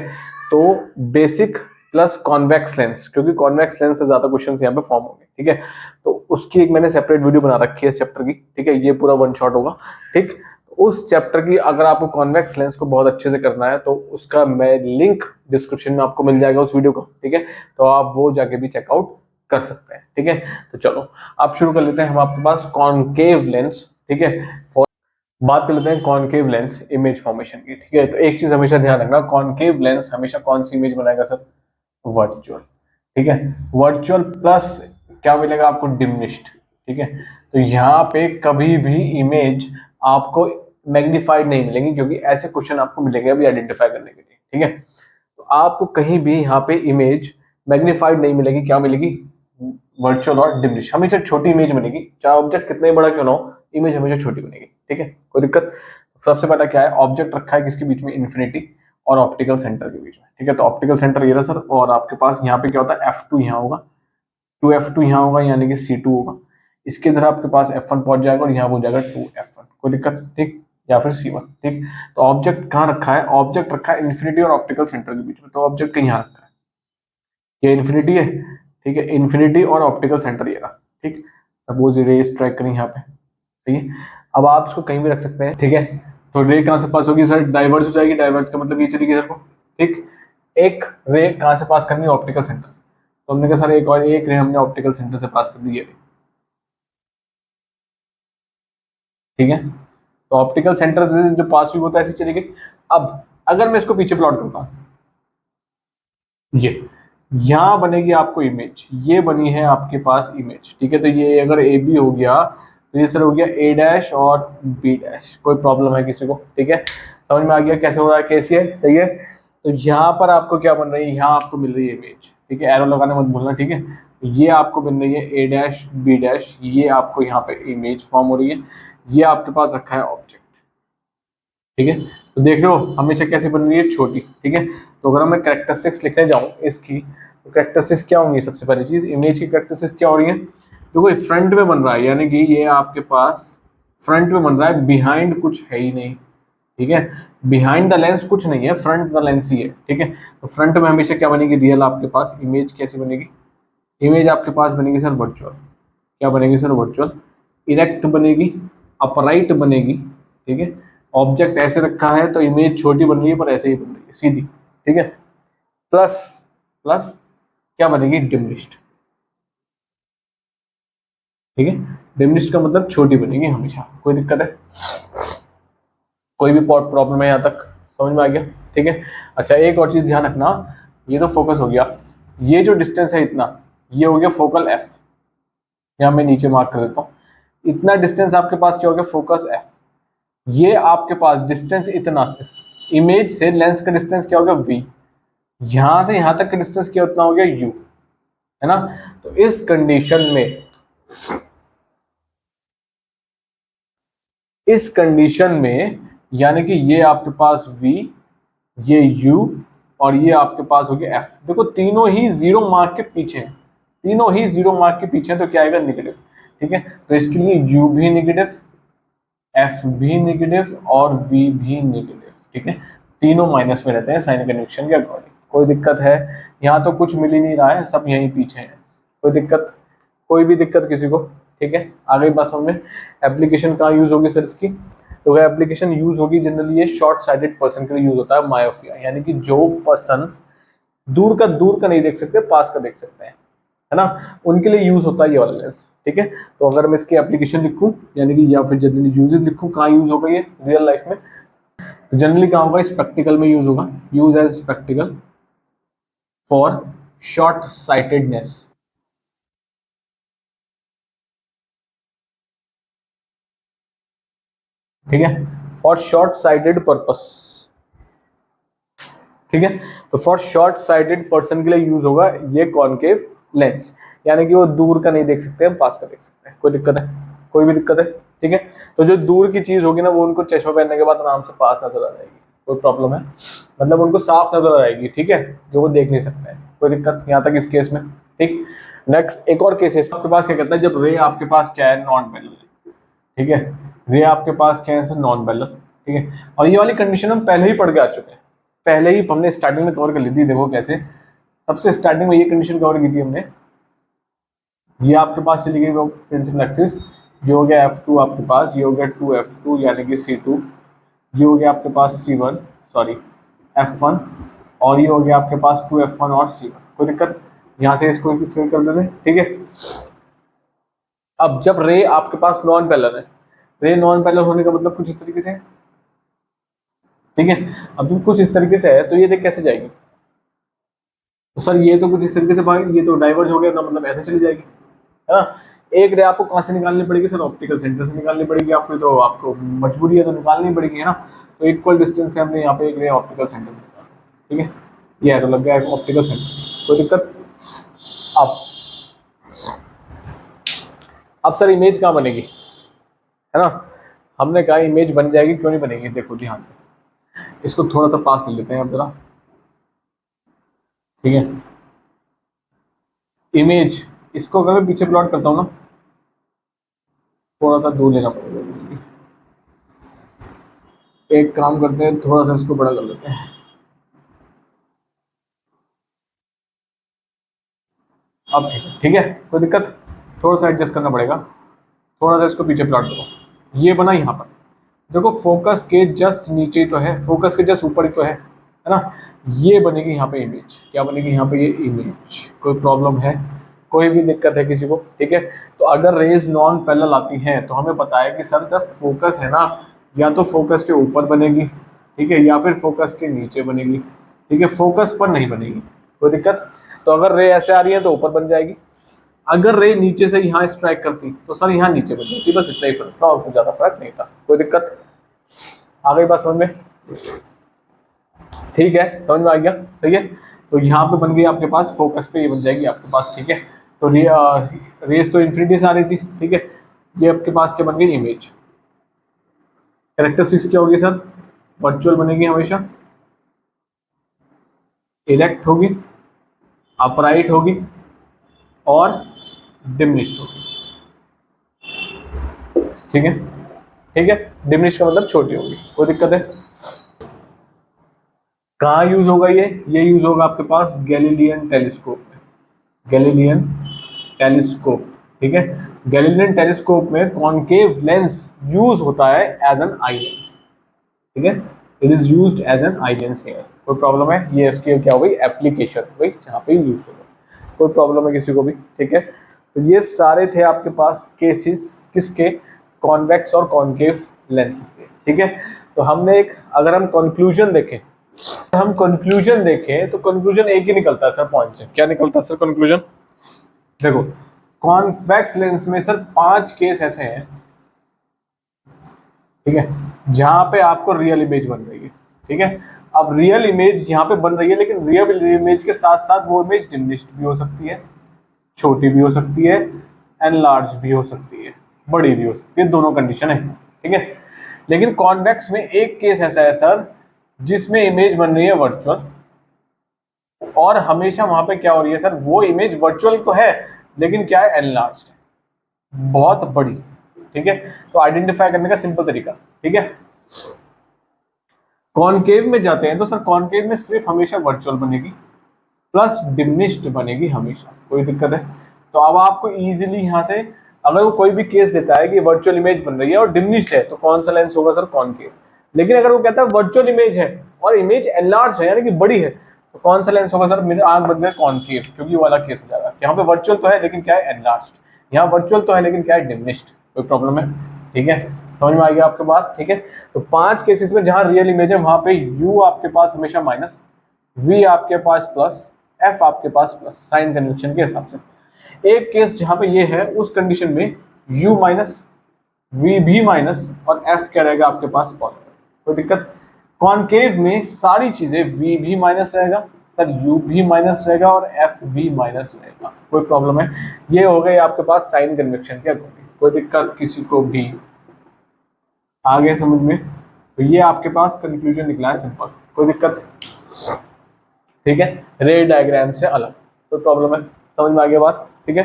तो बेसिक प्लस कॉन्वेक्स लेंस, क्योंकि कॉन्वेक्स लेंस से ज्यादा क्वेश्चंस यहाँ पे फॉर्म होंगे, ठीक है। तो उसकी एक मैंने सेपरेट वीडियो बना रखी है इस चैप्टर की, ठीक है। ये पूरा वन शॉट होगा, ठीक। उस चैप्टर की अगर आपको कॉन्वेक्स लेंस को बहुत अच्छे से करना है तो उसका मैं लिंक डिस्क्रिप्शन में आपको मिल जाएगा उस वीडियो का, ठीक है। तो आप वो जाके भी चेकआउट कर सकते हैं, ठीक है। तो चलो अब शुरू कर लेते हैं हम आपके पास कॉनकेव लेंस, ठीक है। बात कर लेते हैं कॉनकेव लेंस इमेज फॉर्मेशन की, ठीक है। तो एक चीज हमेशा ध्यान रखना, कॉनकेव लेंस हमेशा कौन सी इमेज बनाएगा सर? वर्चुअल, ठीक है। वर्चुअल प्लस क्या मिलेगा आपको? डिमिनिश्ड, ठीक है। तो यहाँ पे कभी भी इमेज आपको मैग्नीफाइड नहीं मिलेंगी, क्योंकि ऐसे क्वेश्चन आपको मिलेंगे अभी आइडेंटिफाई करने के लिए, ठीक है। तो आपको कहीं भी यहाँ पे इमेज मैग्नीफाइड नहीं मिलेगी, क्या मिलेगी? वर्चुअल और डिमिनिश्ड। हमेशा छोटी इमेज बनेगी, चाहे ऑब्जेक्ट कितना ही बड़ा क्यों ना हो, इमेज हमेशा छोटी बनेगी, ठीक है। कोई दिक्कत? सबसे पहला क्या है, ऑब्जेक्ट रखा है किसके बीच में? इन्फिनिटी और ऑप्टिकल सेंटर के बीच में, ठीक है। तो ऑप्टिकल सेंटर ये रहा सर, और आपके पास यहाँ पे क्या होता है? F2 यहाँ होगा, 2F2 यहाँ होगा, यानी कि C2 होगा। इसके इधर आपके पास F1 पहुंच जाएगा और यहाँ हो जाएगा 2F1। कोई दिक्कत? ठीक, या फिर C1, ठीक। तो ऑब्जेक्ट कहाँ रखा है? ऑब्जेक्ट रखा है इन्फिनिटी और ऑप्टिकल सेंटर के बीच में। तो ऑब्जेक्ट कहीं यहाँ रखा है, ये इन्फिनिटी है, ठीक है। इन्फिनिटी और ऑप्टिकल सेंटर ये रहा, ठीक। सपोज रे स्ट्राइक करें यहाँ पे, ठीक है। अब आप इसको कहीं भी रख सकते हैं, ठीक है। तो रे कहाँ से पास होगी सर? डाइवर्स हो जाएगी, डाइवर्स का मतलब ये चलेगी सर को, ठीक। एक रे कहाँ से पास करनी है? ऑप्टिकल सेंटर से। तो हमने कहा सर एक और एक रे हमने ऑप्टिकल सेंटर से पास कर दी है, ठीक है। तो ऑप्टिकल सेंटर से जो पास हुई होता है ऐसी चलेगी। अब अगर मैं इसको पीछे प्लॉट करता हूँ, ये यहाँ बनेगी आपको इमेज, ये बनी है आपके पास इमेज, ठीक है। तो ये अगर ए बी हो गया तो ये सर हो गया ए डैश और बी डैश। कोई प्रॉब्लम है किसी को? ठीक है, समझ में आ गया कैसे हो रहा है, कैसी है? सही है। तो यहाँ पर आपको क्या बन रही है? यहाँ आपको मिल रही है इमेज, ठीक है। एरो लगाने मत भूलना, ठीक है। ये आपको मिल रही है ए डैश बी डैश, ये आपको यहाँ पे इमेज फॉर्म हो रही है, ये आपके पास रखा है ऑब्जेक्ट, ठीक है। तो देख रहे हो हमेशा कैसे बन रही है? छोटी, ठीक है। तो अगर मैं कैरेक्टरिस्टिक्स लिखने जाऊँ इसकी, तो कैरेक्टरिस्टिक्स क्या होंगी? सबसे पहली चीज इमेज की कैरेक्टरिस्टिक्स क्या हो रही है? देखो फ्रंट में बन रहा है, यानी कि ये आपके पास फ्रंट में बन रहा है, बिहाइंड कुछ है ही नहीं, ठीक है। बिहाइंड द लेंस कुछ नहीं है, फ्रंट द लेंस ही है, ठीक है। तो फ्रंट में हमेशा क्या बनेगी? रियल आपके पास इमेज कैसी बनेगी? इमेज आपके पास बनेगी सर वर्चुअल। क्या बनेगी सर? वर्चुअल। इरेक्ट बनेगी, अपराइट बनेगी, ठीक है। ऑब्जेक्ट ऐसे रखा है तो इमेज छोटी बन रही है पर ऐसे ही बन रही है सीधी, ठीक है। प्लस प्लस क्या बनेगी? डिमिनिश्ड, ठीक है। डिमिनिश्ड का मतलब छोटी बनेगी हमेशा। कोई दिक्कत है? कोई भी प्रॉब्लम है यहाँ तक? समझ में आ गया? ठीक है। अच्छा, एक और चीज ध्यान रखना, ये तो फोकस हो गया, ये जो डिस्टेंस है इतना, ये हो गया फोकल एफ। यहाँ मैं नीचे मार्क कर देता हूँ। इतना डिस्टेंस आपके पास क्या हो गया? Focus F. ये आपके पास डिस्टेंस इतना, सिर्फ इमेज से लेंस का डिस्टेंस क्या हो गया? वी। यहां से यहां तक का डिस्टेंस क्या उतना हो गया? यू, है ना। तो इस कंडीशन में यानी कि ये आपके पास v, ये u और ये आपके पास हो गया f। देखो तीनों ही जीरो मार्क के पीछे हैं, तीनों ही जीरो मार्क के पीछे हैं, तो क्या आएगा? नेगेटिव, ठीक है। तो इसके लिए u भी नेगेटिव, f भी नेगेटिव और v भी नेगेटिव, ठीक है। तीनों माइनस में रहते हैं साइन कन्वेंशन के अकॉर्डिंग। कोई दिक्कत है? यहाँ तो कुछ मिल ही नहीं रहा है, सब यहीं पीछे है। कोई दिक्कत? कोई भी दिक्कत किसी को? ठीक है, आ गई बात समझ में। एप्लीकेशन कहाँ यूज होगी सर इसकी? तो वह एप्लीकेशन यूज होगी जनरली, ये शॉर्ट साइटेड पर्सन के लिए यूज होता है, मायोपिया, यानी कि जो पर्सन दूर का नहीं देख सकते, पास का देख सकते हैं, है ना, उनके लिए यूज होता है ये वाला लेंस, ठीक है। तो अगर मैं इसकी एप्लीकेशन लिखूं यानी कि या फिर जनरली यूजेस लिखूं, कहाँ यूज होगा ये रियल लाइफ में? तो जनरली कहाँ होगा? स्पेक्टिकल में यूज होगा, use as spectacle for short sightedness, ठीक है, फॉर शॉर्ट साइटेड पर्पस, ठीक है। तो फॉर शॉर्ट साइटेड पर्सन के लिए यूज होगा ये कॉनकेव लेंस, यानी कि वो दूर का नहीं देख सकते, हम पास का देख सकते हैं। कोई दिक्कत है? कोई भी दिक्कत है? ठीक है। तो जो दूर की चीज होगी ना, वो उनको चश्मा पहनने के बाद आराम से पास नजर आ जाएगी। कोई प्रॉब्लम है? मतलब उनको साफ नजर आ जाएगी, ठीक है, जो वो देख नहीं सकते हैं। कोई दिक्कत यहाँ तक इस केस में? ठीक। नेक्स्ट एक और केस है आपके पास, क्या कहता है, जब रे आपके पास क्या है? नॉन पैरेलल, ठीक है। रे आपके पास क्या है सर? नॉन पैरेलल, ठीक है। और ये वाली कंडीशन हम पहले ही पढ़ के आ चुके हैं, पहले ही हमने स्टार्टिंग में कवर कर ली थी। देखो कैसे, सबसे स्टार्टिंग में ये कंडीशन कवर की थी हमने। ये आपके पास चली गई वो प्रिंसिपल एक्सिस, ये हो गया F2 आपके पास, ये हो गया 2F2 यानी कि C2, ये हो गया आपके पास C1, सॉरी F1, और ये हो गया आपके पास 2F1 और C1। कोई दिक्कत? यहाँ से इसको स्क्रीन कर देते, ठीक है। अब जब रे आपके पास नॉन पैरेलल है, रे नॉन पैरेलल होने का मतलब कुछ इस तरीके से है, ठीक है। अब जब कुछ इस तरीके से है तो ये देख कैसे जाएगी? तो सर ये तो कुछ इस तरीके से भाग, ये तो डाइवर्ज हो गया ना, मतलब ऐसे चली जाएगी, है ना। एक रे आपको कहाँ से निकालनी पड़ेगी सर? ऑप्टिकल सेंटर से निकालनी पड़ेगी आपको, तो आपको मजबूरी है तो निकालनी पड़ेगी, है ना। तो इक्वल डिस्टेंस से हमने यहाँ पे एक रे ऑप्टिकल सेंटर से निकाला, ठीक है। ये है तो लग गया ऑप्टिकल सेंटर। कोई दिक्कत? अब सर इमेज कहाँ बनेगी, है ना। हमने कहा इमेज बन जाएगी, क्यों नहीं बनेगी? देखो ध्यान से, इसको थोड़ा सा पास ले लेते हैं अब जरा, ठीक है। इमेज, इसको अगर मैं पीछे प्लॉट करता हूँ ना, थोड़ा सा दूर लेना पड़ेगा मुझे। एक काम करते हैं, थोड़ा सा इसको बड़ा कर लेते हैं। अब ठीक है, ठीक है, कोई दिक्कत? थोड़ा सा एडजस्ट करना पड़ेगा, थोड़ा सा इसको पीछे प्लॉट करो। ये बना यहाँ पर, देखो फोकस के जस्ट नीचे ही तो है, फोकस के जस्ट ऊपर ही तो है ना। ये बनेगी यहाँ पे इमेज, क्या बनेगी यहाँ पे? ये इमेज। कोई प्रॉब्लम है? कोई भी दिक्कत है किसी को? ठीक है। तो अगर रेज नॉन पैरेलल आती हैं तो हमें पता है कि सर जब फोकस है ना, या तो फोकस के ऊपर बनेगी, ठीक है, या फिर फोकस के नीचे बनेगी, ठीक है, फोकस पर नहीं बनेगी। कोई दिक्कत? तो अगर रे ऐसे आ रही है तो ऊपर बन जाएगी, अगर रे नीचे से यहाँ स्ट्राइक करती तो सर यहाँ नीचे बन जाती, बस इतना ही फर्क था और कुछ ज्यादा फर्क नहीं था। कोई दिक्कत? आ गई बात समझ में? ठीक है, समझ में आ गया, सही है। तो यहाँ पे बन गई आपके पास, फोकस पे ये बन जाएगी आपके पास, ठीक है। तो रेस तो इन्फिनिटी से आ रही थी, ठीक है। ये आपके पास क्या बन गई? इमेज। कैरेक्टरिस्टिक्स क्या होगी सर? वर्चुअल बनेगी हमेशा, इरेक्ट होगी, अपराइट होगी और डिमिनिश्ड होगी, ठीक है। ठीक है, डिमिनिश का मतलब छोटी होगी। कोई दिक्कत है? कहाँ यूज होगा ये यूज होगा आपके पास गैलीलियन टेलीस्कोप में, गैलीलियन टेलीस्कोप, ठीक है। गैलीलियन टेलीस्कोप में कॉनकेव लेंस यूज होता है एज एन आई लेंस, ठीक है। It is used as an eye lens here. कोई प्रॉब्लम है? ये इसकी क्या हो गई? एप्लीकेशन हो गई जहाँ पे यूज होगा। कोई प्रॉब्लम है किसी को भी? ठीक है। तो ये सारे थे आपके पास केसेस किसके? कॉन्वेक्स और कॉनकेव लेंस के, ठीक है। तो हमने एक, अगर हम कंक्लूजन देखें तो कंक्लूजन एक ही निकलता है सर पॉइंट से। क्या निकलता है सर कंक्लूजन? देखो, कॉन्वेक्स लेंस में सर 5 केस ऐसे हैं, ठीक है, जहां पे आपको रियल इमेज बन रही है, ठीक है। अब रियल इमेज यहाँ पे बन रही है, लेकिन रियल इमेज के साथ साथ वो इमेज डिमिनिश्ड भी हो सकती है, छोटी भी हो सकती है, एनलार्ज भी हो सकती है, बड़ी भी हो सकती है, दोनों कंडीशन है, ठीक है। लेकिन कॉन्वेक्स में एक केस ऐसा है सर जिसमें इमेज बन रही है वर्चुअल, और हमेशा वहां पे क्या हो रही है सर? वो इमेज वर्चुअल तो है लेकिन क्या है? एनलार्ज है, बहुत बड़ी, ठीक है। तो आइडेंटिफाई करने का सिंपल तरीका, ठीक है। कॉनकेव में जाते हैं तो सर कॉनकेव में सिर्फ हमेशा वर्चुअल बनेगी प्लस डिमिनिश्ड बनेगी हमेशा। कोई दिक्कत है? तो अब आपको इजीली यहाँ से, अगर वो कोई भी केस देता है कि वर्चुअल इमेज बन रही है और डिमिनिश्ड है, तो कौन सा लेंस होगा सर? कॉनकेव। लेकिन अगर वो कहता है वर्चुअल इमेज है और इमेज एनलार्ज है यानी कि बड़ी है, तो कौन सा लेंस होगा सर? मेरे आंख बन गए कॉनकेव, क्योंकि वो वाला केस हो जाएगा। यहाँ पे वर्चुअल तो है लेकिन क्या है? एनलार्ज। यहाँ वर्चुअल तो है लेकिन क्या है? डिमिनिश्ड। कोई प्रॉब्लम है? ठीक है, समझ में आ गया आपके बात? ठीक है। तो 5 केसेस में जहां रियल इमेज है वहां पे यू आपके पास हमेशा माइनस, वी आपके पास प्लस, एफ आपके पास प्लस, साइन कन्वेंशन के हिसाब से। एक केस जहां पे ये है, उस कंडीशन में यू माइनस, वी भी माइनस और एफ क्या रहेगा आपके पास? पॉजिटिव। कोई दिक्कत? कॉनकेव में सारी चीजें वी भी माइनस रहेगा सर, यू भी माइनस रहेगा और एफ भी माइनस रहेगा। कोई प्रॉब्लम है? ये हो गए आपके पास साइन कन्वेंशन के अकॉर्डिंग। कोई दिक्कत किसी को भी? आ गया समझ में? तो ये आपके पास कंक्लूजन निकला है सिंपल। कोई दिक्कत? ठीक है, रे डायग्राम से अलग। कोई प्रॉब्लम है? समझ में आ गया बात? ठीक है।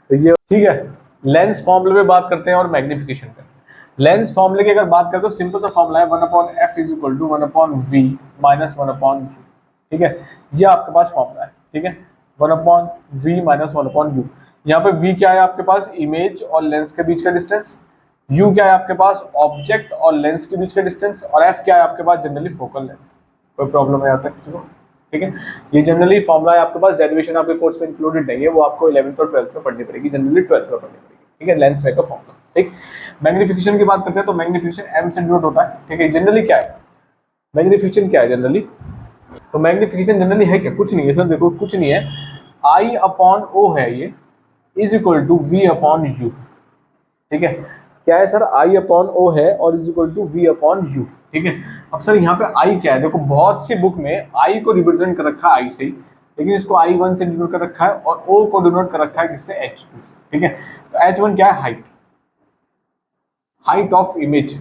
तो ये ठीक है। लेंस फॉर्मूले पे बात करते हैं और मैग्निफिकेशन पे। लेंस फॉर्मूले की अगर बात करें तो सिंपल सा फॉर्मूला है 1/f is equal to 1/v minus 1/u। ठीक है, ये आपके पास फॉर्मूला है। ठीक है, 1/v माइनस 1/u। यहाँ पे v क्या है आपके पास? इमेज और लेंस के बीच का डिस्टेंस। u क्या है आपके पास? ऑब्जेक्ट और लेंस के बीच का डिस्टेंस। और f क्या है आपके पास? Generally focal length. कोई प्रॉब्लम है यहाँ तक किसी को? ठीक है, ये जनरली फॉर्मूला है आपके पास। डेरिवेशन आपके कोर्स में इंक्लूडेड नहीं है, वो आपको 11th और 12th में पढ़नी पड़ेगी, जनरली 12th में पढ़नी पड़ेगी। ठीक है, लेंस का फॉर्मूला। ठीक, मैग्निफिकेशन की बात करते हैं तो मैग्निफिकेशन m से डिनोट होता है। ठीक है, जनरली क्या है मैग्निफिकेशन? क्या है जनरली? तो मैग्निफिकेशन जनरली है क्या? कुछ नहीं है सर, देखो कुछ नहीं है, I/O है ये, इज इक्वल टू V/U। ठीक है, क्या है सर? I/O है और इज इक्वल टू V/U। ठीक है, अब सर यहाँ पे I क्या है? देखो बहुत सी बुक में I को रिप्रेजेंट कर रखा है I से ही, लेकिन इसको I1 से डिनोट कर रखा है और O को डिनोट कर रखा है किससे? H2 से। ठीक है, तो H1 क्या है? Height, height of image.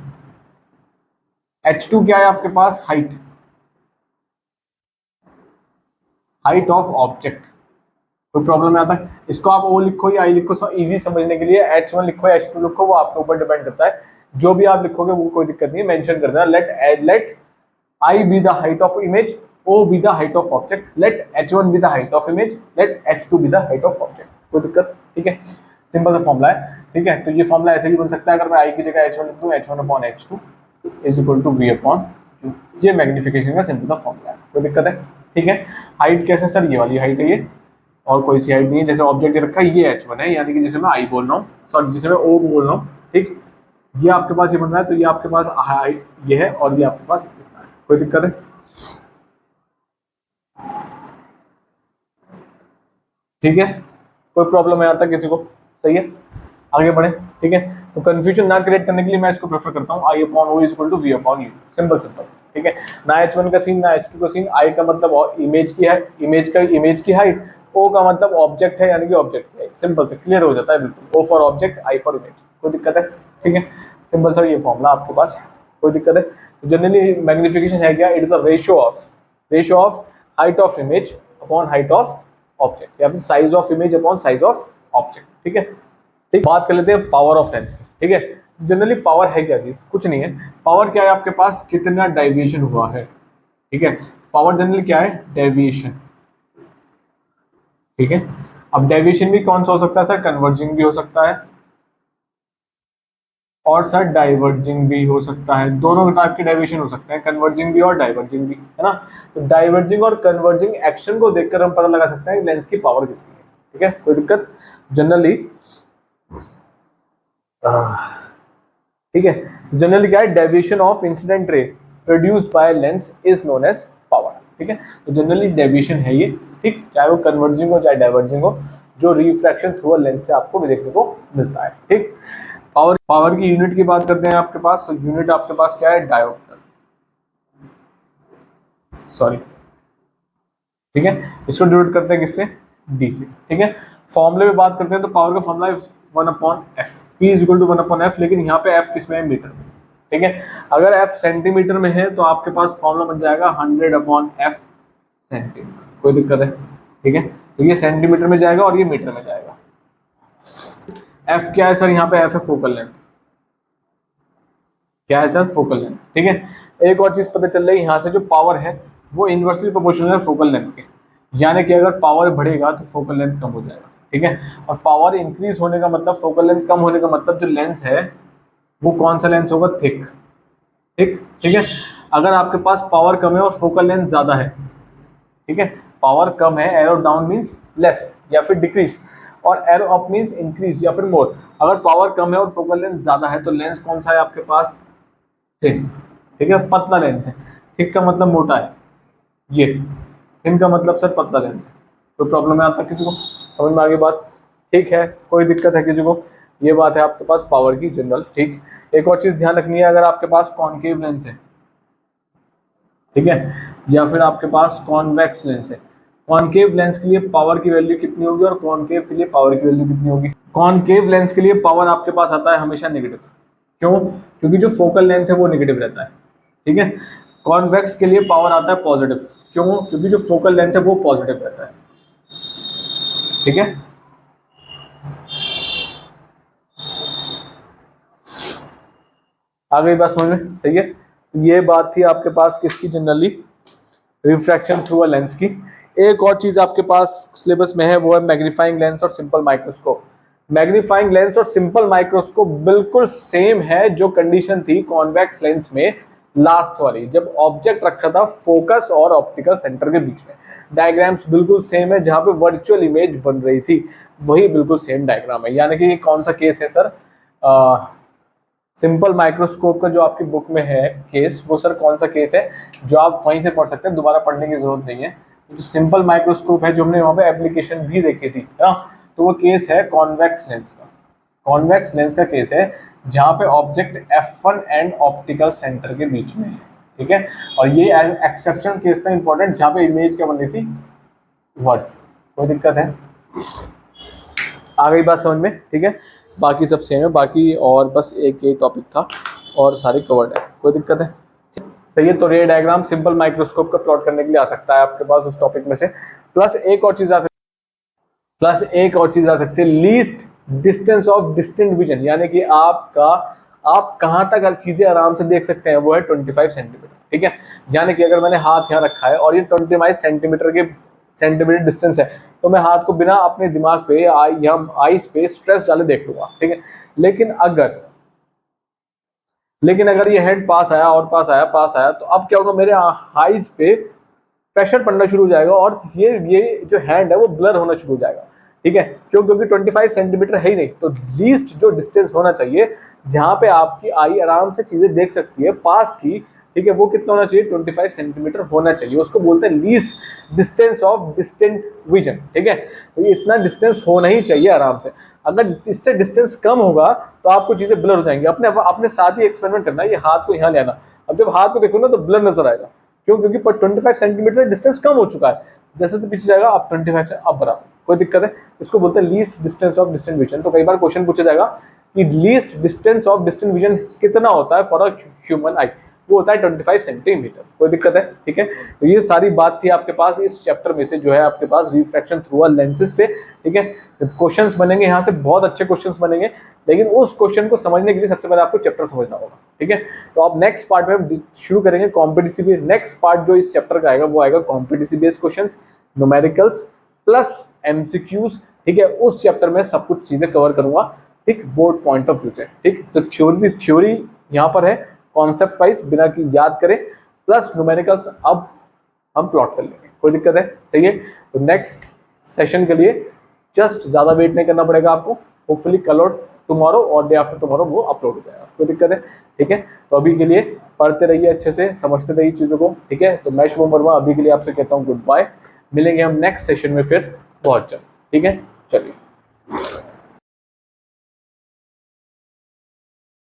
H2 क्या है आपके पास? Height, height of object. कोई प्रॉब्लम है आता है? इसको आप O लिखो या I लिखो, इजी समझने के लिए H1 लिखो या H2 लिखो, वो आपके ऊपर डिपेंड करता है। जो भी आप लिखोगे वो कोई दिक्कत नहीं है, मेंशन कर देना। Let I be the height of image, O be the height of object, let H1 be the height of image, let H2 be the height of object। कोई दिक्कत? ठीक है, सिंपल सा फॉर्मूला है। ठीक है, तो ये फॉर्मूला ऐसे भी बन सकता है, अगर मैं I की जगह H1 लिख दूं, H1/H2 is equal to V/U। ये मैग्निफिकेशन का सिंपल सा फॉर्मूला है। कोई दिक्कत है? ठीक है, हाइट कैसे सर? ये वाली हाइट है ये, और कोई सी हाइट नहीं है। जैसे ऑब्जेक्ट रखा है ये H1 है, यानी कि जिसे मैं I बोल रहा हूँ, सॉरी जिसे मैं O बोल रहा हूँ। ठीक, ये आपके पास ये बन रहा है, तो ये आपके पास हाइट ये है और ये आपके पास इतना है। कोई दिक्कत है? ठीक है, कोई प्रॉब्लम है यहाँ तक किसी को? सही है, आगे बढ़े। ठीक है, तो कंफ्यूजन ना क्रिएट करने के लिए मैं इसको प्रेफर करता हूँ I/O is equal to V/U। Simple simple. ठीक है, ना H1 का सीन ना H2 का सीन। I का मतलब इमेज की है, इमेज की हाइट। O का मतलब ऑब्जेक्ट है, यानी कि ऑब्जेक्ट की हाइट। सिंपल से क्लियर हो जाता है बिल्कुल। O for object, I for image. कोई दिक्कत है? ठीक है, सिंपल सर ये फॉर्मूला आपके पास है। कोई दिक्कत है? तो जनरली मैग्निफिकेशन है क्या? It is a ratio of height of image upon height of object, या फिर size of image upon size of object. ठीक है, ठीक। बात कर लेते हैं पावर ऑफ लेंस की। ठीक है, जनरली पावर है क्या चीज? कुछ नहीं है। पावर क्या है आपके पास? कितना डेविएशन हुआ है। ठीक है, पावर जनरली क्या है? डेविएशन। ठीक है, अब डेविएशन भी कौन सा हो सकता है सर, कन्वर्जिंग भी हो सकता है और सर डाइवर्जिंग भी हो सकता है, दोनों टाइप के डेविएशन हो सकते हैं, कन्वर्जिंग भी और डाइवर्जिंग भी, है ना। तो डाइवर्जिंग और कन्वर्जिंग एक्शन को देखकर हम पता लगा सकते हैं लेंस की पावर कितनी है, ठीक है, कोई दिक्कत जनरली, ठीक है। जनरली क्या है, deviation of incident ray produced by lens is known as power, ठीक है। तो जनरली डेविएशन है ये, ठीक, चाहे वो कन्वर्जिंग हो चाहे डाइवर्जिंग हो, जो रिफ्रैक्शन थ्रू अ लेंस से आपको भी देखने को मिलता है, ठीक। पावर की यूनिट की बात करते हैं आपके पास, तो यूनिट आपके पास क्या है, डायोप्टर, सॉरी, ठीक है। इसको डिनोट करते हैं किससे, डी से, ठीक है। फॉर्मूले में बात करते हैं तो पावर का फॉर्मूला है 1/f, p is equal to 1/f, लेकिन यहाँ पे f किस में है, मीटर में, ठीक है। अगर f सेंटीमीटर में है तो आपके पास फॉर्मूला बन जाएगा 100/f सेंटीमीटर, कोई दिक्कत है, ठीक है। तो ये सेंटीमीटर में जाएगा और ये मीटर में जाएगा। f क्या है सर, यहाँ पे f है फोकल लेंथ, क्या है सर, फोकल लेंथ, ठीक है। एक और चीज पता चल रही है यहाँ से, जो पावर है वो इनवर्सली प्रोपोर्शनल है फोकल लेंथ के, यानी कि अगर पावर बढ़ेगा तो फोकल लेंथ कम हो जाएगा, ठीक है। और पावर इंक्रीज होने का मतलब, फोकल लेंथ कम होने का मतलब, जो लेंस है वो कौन सा लेंस होगा, थिक, ठीक, ठीक है। अगर आपके पास पावर कम है और फोकल लेंथ ज्यादा है, ठीक है, पावर कम है, एरो डाउन मीन्स लेस या फिर डिक्रीज, और एरो अप मीन्स इंक्रीज या फिर मोर। अगर पावर कम है और फोकल लेंथ ज्यादा है तो लेंस कौन सा है आपके पास, थिन, ठीक है, पतला लेंस है। थिक का मतलब मोटा है, ये थिन का मतलब सर पतला लेंस है। तो प्रॉब्लम है आता किसी को, समझ में आ गई बात, ठीक है, कोई दिक्कत है किसी को, ये बात है आपके पास पावर की जनरल, ठीक। एक और चीज ध्यान रखनी है, अगर आपके पास कॉनकेव लेंस है, ठीक है, या फिर आपके पास कॉन्वेक्स लेंस है, कॉनकेव लेंस के लिए पावर की वैल्यू कितनी होगी और कॉनकेव के लिए पावर की वैल्यू कितनी होगी। कॉनकेव लेंस के लिए पावर आपके पास आता है हमेशा नेगेटिव, क्यों, क्योंकि जो फोकल लेंथ है वो नेगेटिव रहता है, ठीक है। कॉन्वेक्स के लिए पावर आता है पॉजिटिव, क्यों, क्योंकि जो फोकल लेंथ है वो पॉजिटिव रहता है, ठीक है। आ गई बात समझ में, सही है। ये बात थी आपके पास किसकी, generally refraction through a lens की। एक और चीज आपके पास सिलेबस में है, वो है मैग्नीफाइंग लेंस और सिंपल माइक्रोस्कोप। मैग्नीफाइंग लेंस और सिंपल माइक्रोस्कोप बिल्कुल सेम है जो कंडीशन थी कॉन्वेक्स लेंस में, लास्ट वाली, जब ऑब्जेक्ट रखा था फोकस और ऑप्टिकल सेंटर के बीच में। डायग्राम्स बिल्कुल सेम है, जहां पे वर्चुअल इमेज बन रही थी वही बिल्कुल सेम डायग्राम है। यानी कि कौन सा केस है सर, सिंपल माइक्रोस्कोप का जो आपकी बुक में है केस, वो सर कौन सा केस है, जो आप वहीं से पढ़ सकते हैं, दोबारा पढ़ने की जरूरत नहीं है। जो सिंपल माइक्रोस्कोप है, जो हमने वहां पे एप्लीकेशन भी देखी थी ना, तो वो केस है कॉन्वेक्स लेंस का। कॉन्वेक्स लेंस का केस है जहां पे object F1 and optical centre के बीच में है, ठीक है। और ये एक्सेप्शन केस था इंपॉर्टेंट, जहां पे इमेज क्या बन रही थी, वर्ड, कोई दिक्कत है, आ गई बात समझ में, ठीक है। बाकी सब सेम है, बाकी और बस एक ये टॉपिक था और सारे कवर्ड है, कोई दिक्कत है, सही है। तो रे डायग्राम सिंपल माइक्रोस्कोप का प्लॉट करने के लिए आ सकता है आपके पास उस टॉपिक में से। प्लस एक और चीज आ सकती है, least distance of distant vision, यानी कि आप कहां तक चीजें आराम से देख सकते हैं, वो है 25 सेंटीमीटर, ठीक है। यानी कि अगर मैंने हाथ यहाँ रखा है और ये 25 सेंटीमीटर डिस्टेंस है, तो मैं हाथ को बिना अपने दिमाग पे या आईज पे स्ट्रेस डाले देख लूंगा, ठीक है। लेकिन अगर ये हेड पास आया और पास आया, तो अब क्या होगा, मेरे आईज पे प्रेशर पड़ना शुरू हो जाएगा और ये जो हैंड है वो ब्लर होना शुरू हो जाएगा, ठीक है। क्यों, क्योंकि 25 सेंटीमीटर है ही नहीं। तो लीस्ट जो डिस्टेंस होना चाहिए जहां पे आपकी आई आराम से चीजें देख सकती है पास की, ठीक है, वो कितना होना चाहिए, 25 सेंटीमीटर होना चाहिए। उसको बोलते हैं least distance of distant vision, ठीक है। तो ये इतना डिस्टेंस होना ही चाहिए आराम से। अगर इससे डिस्टेंस कम होगा तो आपको चीजें ब्लर हो जाएंगी। अपने साथ ही एक्सपेरिमेंट करना, ये हाथ को यहाँ लेना, अब जब हाथ को देखो ना तो ब्लर नजर आएगा, क्यों, क्योंकि 25 सेंटीमीटर से डिस्टेंस कम हो चुका है। जैसे से पीछे जाएगा अब 25 से अब बराबर, कोई दिक्कत है। इसको बोलते हैं least distance of distant vision. तो कई बार क्वेश्चन पूछा जाएगा कि least distance of distant vision कितना होता है फॉर अ ह्यूमन आई, वो होता है 25 सेंटीमीटर, कोई दिक्कत है, ठीक है। तो ये सारी बात थी आपके पास इस चैप्टर में से, जो है आपके पास रिफ्रैक्शन थ्रू अ लेंसेज से, ठीक है। क्वेश्चंस बनेंगे यहाँ से, बहुत अच्छे क्वेश्चंस बनेंगे, लेकिन उस क्वेश्चन को समझने के लिए सबसे पहले आपको चैप्टर समझना होगा, ठीक है। तो अब नेक्स्ट पार्ट में हम शुरू करेंगे कॉम्पिटिटिव बेस्ड। नेक्स्ट पार्ट जो इस चैप्टर का आएगा वो आएगा competitive based questions, numericals plus MCQs ठीक है, उस चैप्टर में सब कुछ चीजें कवर करूंगा, ठीक, बोर्ड पॉइंट ऑफ व्यू से, ठीक। तो थ्योरी यहाँ पर है, कॉन्सेप्ट वाइज बिना की याद करें, प्लस न्यूमेरिकल्स अब हम प्लॉट कर लेंगे, कोई दिक्कत है, सही है। तो नेक्स्ट सेशन के लिए जस्ट ज्यादा वेट नहीं करना पड़ेगा आपको, होपफुली कल और टुमारो और डे आफ्टर टुमारो वो अपलोड हो जाएगा, कोई दिक्कत है, ठीक है। तो अभी के लिए पढ़ते रहिए, अच्छे से समझते रहिए चीजों को, ठीक है। तो मैं शुभम वर्मा अभी के लिए आपसे कहता हूँ गुड बाय, मिलेंगे हम नेक्स्ट सेशन में फिर बहुत जल्द, ठीक है, चलिए।